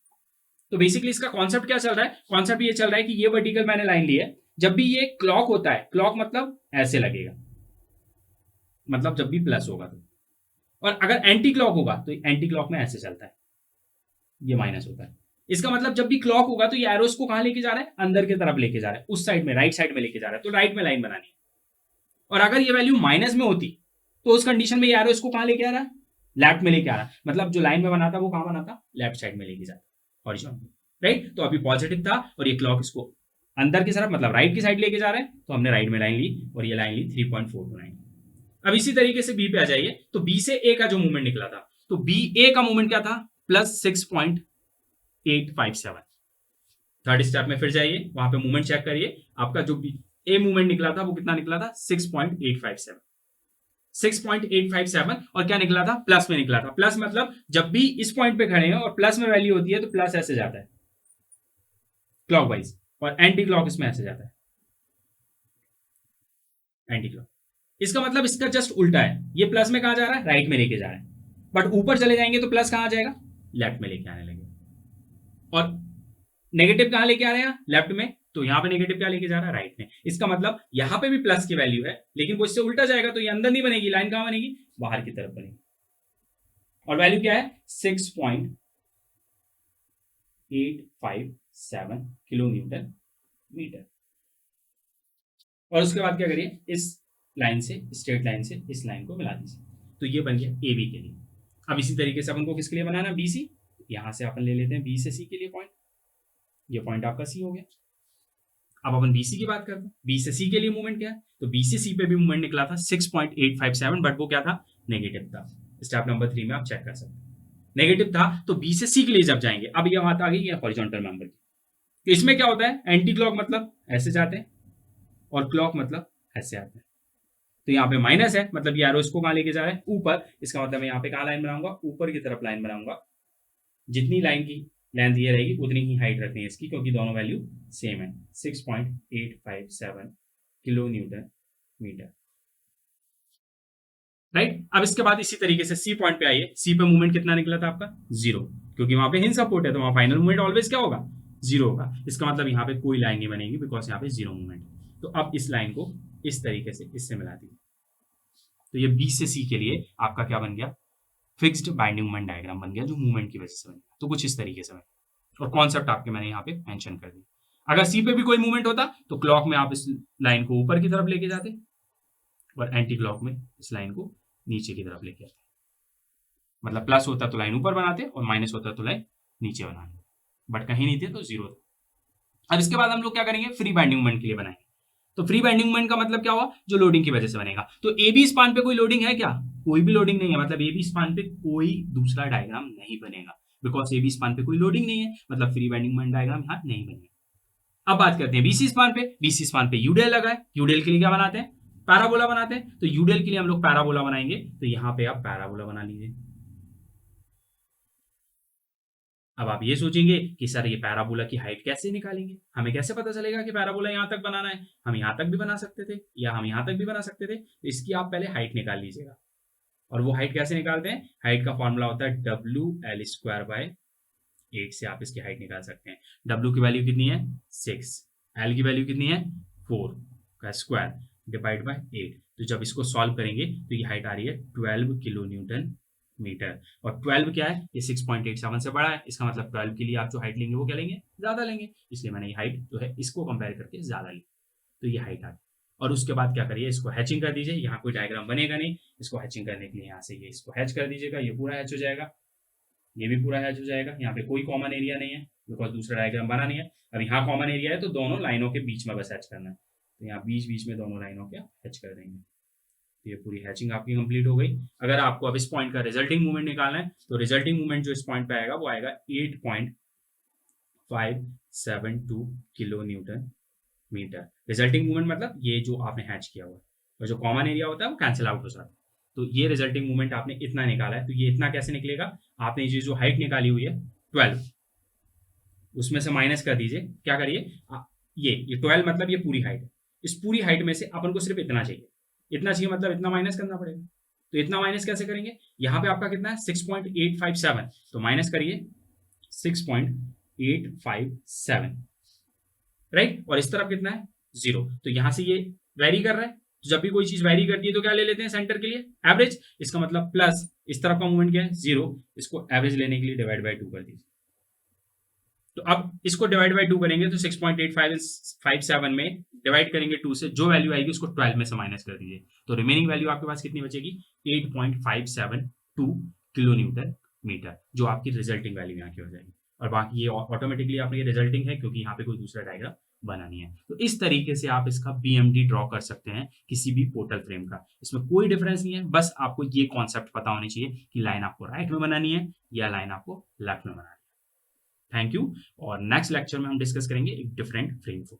तो बेसिकली इसका कॉन्सेप्ट क्या चल रहा है, कॉन्सेप्ट ये चल रहा है कि ये वर्टिकल मैंने लाइन ली है, जब भी ये क्लॉक होता है, क्लॉक मतलब ऐसे लगेगा, मतलब जब भी प्लस होगा तो, और अगर एंटी क्लॉक होगा तो एंटी क्लॉक में ऐसे चलता है, ये माइनस होता है। इसका मतलब जब भी क्लॉक होगा तो ये एरोस को कहां लेके जा रहा है, अंदर की तरफ लेके जा रहा है, उस साइड में, राइट साइड में लेके जा रहा है, तो राइट में लाइन बनानी है। और अगर ये वैल्यू माइनस में होती, तो उस कंडीशन में ये एरो इसको कहां लेके आ रहा है, लेफ्ट में लेके आ रहा है, मतलब जो लाइन में बनाता वो कहां बनाता, लेफ्ट साइड में लेके जाता, हॉरिजॉन्टल, राइट। तो अभी पॉजिटिव था और ये क्लॉक इसको अंदर की तरफ, मतलब राइट की साइड लेके जा रहा है, तो हमने राइट में लाइन ली, और ये लाइन ली 3.429। अब इसी तरीके से बी पे आ जाइए, तो बी से ए का जो मूवमेंट निकला था, तो बी ए का मूवमेंट क्या था, प्लस 6.857। थर्ड स्टेप में फिर जाइए, वहां पे मूवमेंट चेक करिए, आपका जो ए मूवमेंट निकला था वो कितना निकला था, 6.857, 6.857, और क्या निकला था, प्लस में निकला था। प्लस मतलब जब भी इस पॉइंट पे खड़े हैं और प्लस में वैल्यू होती है, तो प्लस ऐसे जाता है क्लॉकवाइज, और एंटी क्लॉक इसमें ऐसे जाता है, एंटी क्लॉक। इसका मतलब इसका जस्ट उल्टा है, ये प्लस में कहा जा रहा है, राइट में लेके जा रहा है, बट ऊपर चले जाएंगे तो प्लस कहां आ जाएगा, लेफ्ट में लेके आने लगे, और नेगेटिव कहां लेके आ रहे हैं, लेफ्ट में, तो यहां पे नेगेटिव क्या लेके जा रहा है, राइट में। इसका मतलब यहां पे भी प्लस की वैल्यू है, लेकिन वो इससे उल्टा जाएगा, तो ये अंदर नहीं बनेगी, लाइन कहां बनेगी, बाहर की तरफ बनेगी। और वैल्यू क्या है, 6.857 किलो न्यूटन मीटर। और उसके बाद क्या करिए, इस लाइन से, स्ट्रेट लाइन से इस लाइन को मिला दीजिए, तो ये बन गया ए बी के लिए। अब इसी तरीके से अपन को किसके लिए बनाना, बी सी, यहां से अपन ले लेते हैं बी से सी के लिए पॉइंट, ये पॉइंट आपका सी हो गया। अब अपन BC की बात करते हैं, बी से सी के लिए मूवमेंट क्या है, तो बी से सी पे भी मूवमेंट निकला था 6.857, बट वो क्या था, नेगेटिव था। स्टेप नंबर 3 में आप चेक कर सकते हैं, नेगेटिव था। तो बी से सी के लिए जब जाएंगे, अब ये बात आ गई है हॉरिजॉन्टल मेंबर की, तो इसमें क्या होता है, एंटी क्लॉक मतलब ऐसे जाते हैं, और क्लॉक मतलब ऐसे आते हैं। तो यहाँ पे माइनस है, मतलब ये एरो इसको कहां लेके जा रहा है, ऊपर। इसका मतलब मैं यहाँ पे कहां लाइन बनाऊंगा, ऊपर की तरफ लाइन बनाऊंगा। जितनी लाइन की लेंथ ये रहेगी उतनी ही हाइट रखनी है इसकी, क्योंकि दोनों वैल्यू सेम है, 6.857 किलो न्यूटन मीटर। राइट। अब इसके बाद इसी तरीके से सी पॉइंट पे आइए, सी पे मूवमेंट कितना निकला था आपका 0, क्योंकि वहां पे हिंज सपोर्ट है तो वहां फाइनल मूवमेंट ऑलवेज क्या होगा 0 होगा। इसका मतलब यहाँ पे कोई लाइन नहीं बनेगी बिकॉज यहाँ पे 0 मूवमेंट। तो अब इस लाइन को इस तरीके से इससे मिला दीजिए, तो ये बी से सी के लिए आपका क्या बन गया, फिक्स्ड बाइंडिंग मोमेंट डायग्राम बन गया, जो मूवमेंट की वजह से बन गया। तो कुछ इस तरीके से बन, और कॉन्सेप्ट आपके मैंने यहाँ पे मेंशन कर दिया। अगर सी पे भी कोई मूवमेंट होता तो क्लॉक में आप इस लाइन को ऊपर की तरफ लेके जाते और एंटी क्लॉक में इस लाइन को नीचे की तरफ लेके आते। मतलब प्लस होता तो लाइन ऊपर बनाते और माइनस होता तो लाइन नीचे बनाते, बट कहीं नहीं थे तो 0 था। अब इसके बाद हम लोग क्या करेंगे, फ्री बाइंडिंग मोमेंट के लिए बनाएंगे। तो फ्री बाइंडिंग मोमेंट का मतलब क्या हुआ, जो लोडिंग की वजह से बनेगा। तो ए बी स्पान पे कोई लोडिंग है क्या, कोई भी लोडिंग नहीं है, मतलब ए बी स्पान पे कोई दूसरा डायग्राम नहीं बनेगा, बिकॉज ए बी स्पान पे कोई लोडिंग नहीं है, मतलब फ्री बाइंडिंग मोमेंट डायग्राम यहाँ नहीं बनेगा। अब बात करते हैं बीसी स्पान पे, बीसी स्पान पे यूडेल लगा है, यूडेल के लिए क्या बनाते हैं, पैराबोला बनाते हैं। तो यूडेल के लिए हम लोग पैराबोला बनाएंगे, तो यहाँ पे आप पैराबोला बना लीजिए। अब आप ये सोचेंगे कि सर ये पैराबोला की हाइट कैसे निकालेंगे, हमें कैसे पता चलेगा कि पैराबोला यहाँ तक बनाना है, हम यहाँ तक भी बना सकते थे या हम यहाँ तक भी बना सकते थे। तो इसकी आप पहले हाइट निकाल लीजिएगा, और वो हाइट कैसे निकालते हैं, हाइट का फॉर्मूला होता है WL²/8 से आप इसकी हाइट निकाल सकते हैं। W की वैल्यू कितनी है 6, L की वैल्यू कितनी है 4 का स्क्वायर डिवाइड बाय 8। तो जब इसको सॉल्व करेंगे तो ये हाइट आ रही है 12 किलो न्यूटन मीटर, और 12 क्या है, ये 6.87 से बड़ा है, इसका मतलब 12 के लिए आप जो हाइट लेंगे वो क्या लेंगे, ज्यादा लेंगे, इसलिए मैंने ये हाइट जो है इसको कंपेयर करके ज्यादा ली, तो ये हाइट आ गई। और उसके बाद क्या करिए, इसको हैचिंग कर दीजिए, यहाँ कोई डायग्राम बनेगा नहीं, इसको हैचिंग करने के लिए यहाँ से ये इसको हैच कर दीजिएगा, ये पूरा हैच हो जाएगा, ये भी पूरा हैच हो जाएगा। यहाँ पे कोई कॉमन एरिया नहीं है बिकॉज दूसरा डायग्राम बना नहीं है। अब यहाँ कॉमन एरिया है तो दोनों लाइनों के बीच में बस हैच करना है, तो यहाँ बीच बीच में दोनों लाइनों के हैच कर देंगे। तो ये पूरी हैचिंग आपकी कंप्लीट हो गई। अगर आपको अब इस पॉइंट का रिजल्टिंग मूवमेंट निकालना है तो रिजल्टिंग मूवमेंट जो इस पॉइंट पे आएगा वो आएगा 8.572 kilo newton metre. Resulting movement मतलब ये जो आपने हैच किया हुआ है, और जो कॉमन एरिया होता है वो कैंसिल आउट हो जाता है। तो ये रिजल्टिंग मूवमेंट आपने इतना निकाला है, तो ये इतना कैसे निकलेगा, आपने ये जो हाइट निकाली हुई है 12, उसमें से माइनस कर दीजिए, क्या करिए ये 12 मतलब ये पूरी हाइट है, इस पूरी हाइट में से अपन को सिर्फ इतना चाहिए, इतना चाहिए मतलब इतना माइनस करना पड़ेगा। तो इतना माइनस कैसे करेंगे, यहाँ पे आपका कितना है 6.857, तो माइनस करिए 6.857, राइट। और इस तरफ कितना है 0, तो यहाँ से ये वेरी कर रहा है, तो जब भी कोई चीज वेरी करती है तो क्या ले लेते हैं सेंटर के लिए एवरेज, इसका मतलब प्लस इस तरफ का मूवमेंट क्या है 0, इसको एवरेज लेने के लिए डिवाइड बाय 2 कर दीजिए। तो अब इसको डिवाइड बाय 2 करेंगे तो 6.857 में डिवाइड करेंगे 2 से, जो वैल्यू आएगी उसको 12 में से माइनस कर दीजिए, तो रिमेनिंग वैल्यू आपके पास कितनी बचेगी 8.572 किलो न्यूटन मीटर, जो आपकी रिजल्टिंग वैल्यू यहाँ की हो जाएगी। और बाकी ये ऑटोमेटिकली आपने ये रिजल्टिंग है क्योंकि यहाँ पे कोई दूसरा डायग्राम बना नहीं है। तो इस तरीके से आप इसका BMD ड्रॉ कर सकते हैं किसी भी पोर्टल फ्रेम का, इसमें कोई डिफरेंस नहीं है, बस आपको ये कॉन्सेप्ट पता होनी चाहिए कि लाइन आपको राइट में बनानी है या लाइन आपको लेफ्ट में बनानी है। थैंक यू, और नेक्स्ट लेक्चर में हम डिस्कस करेंगे एक डिफरेंट फ्रेम को।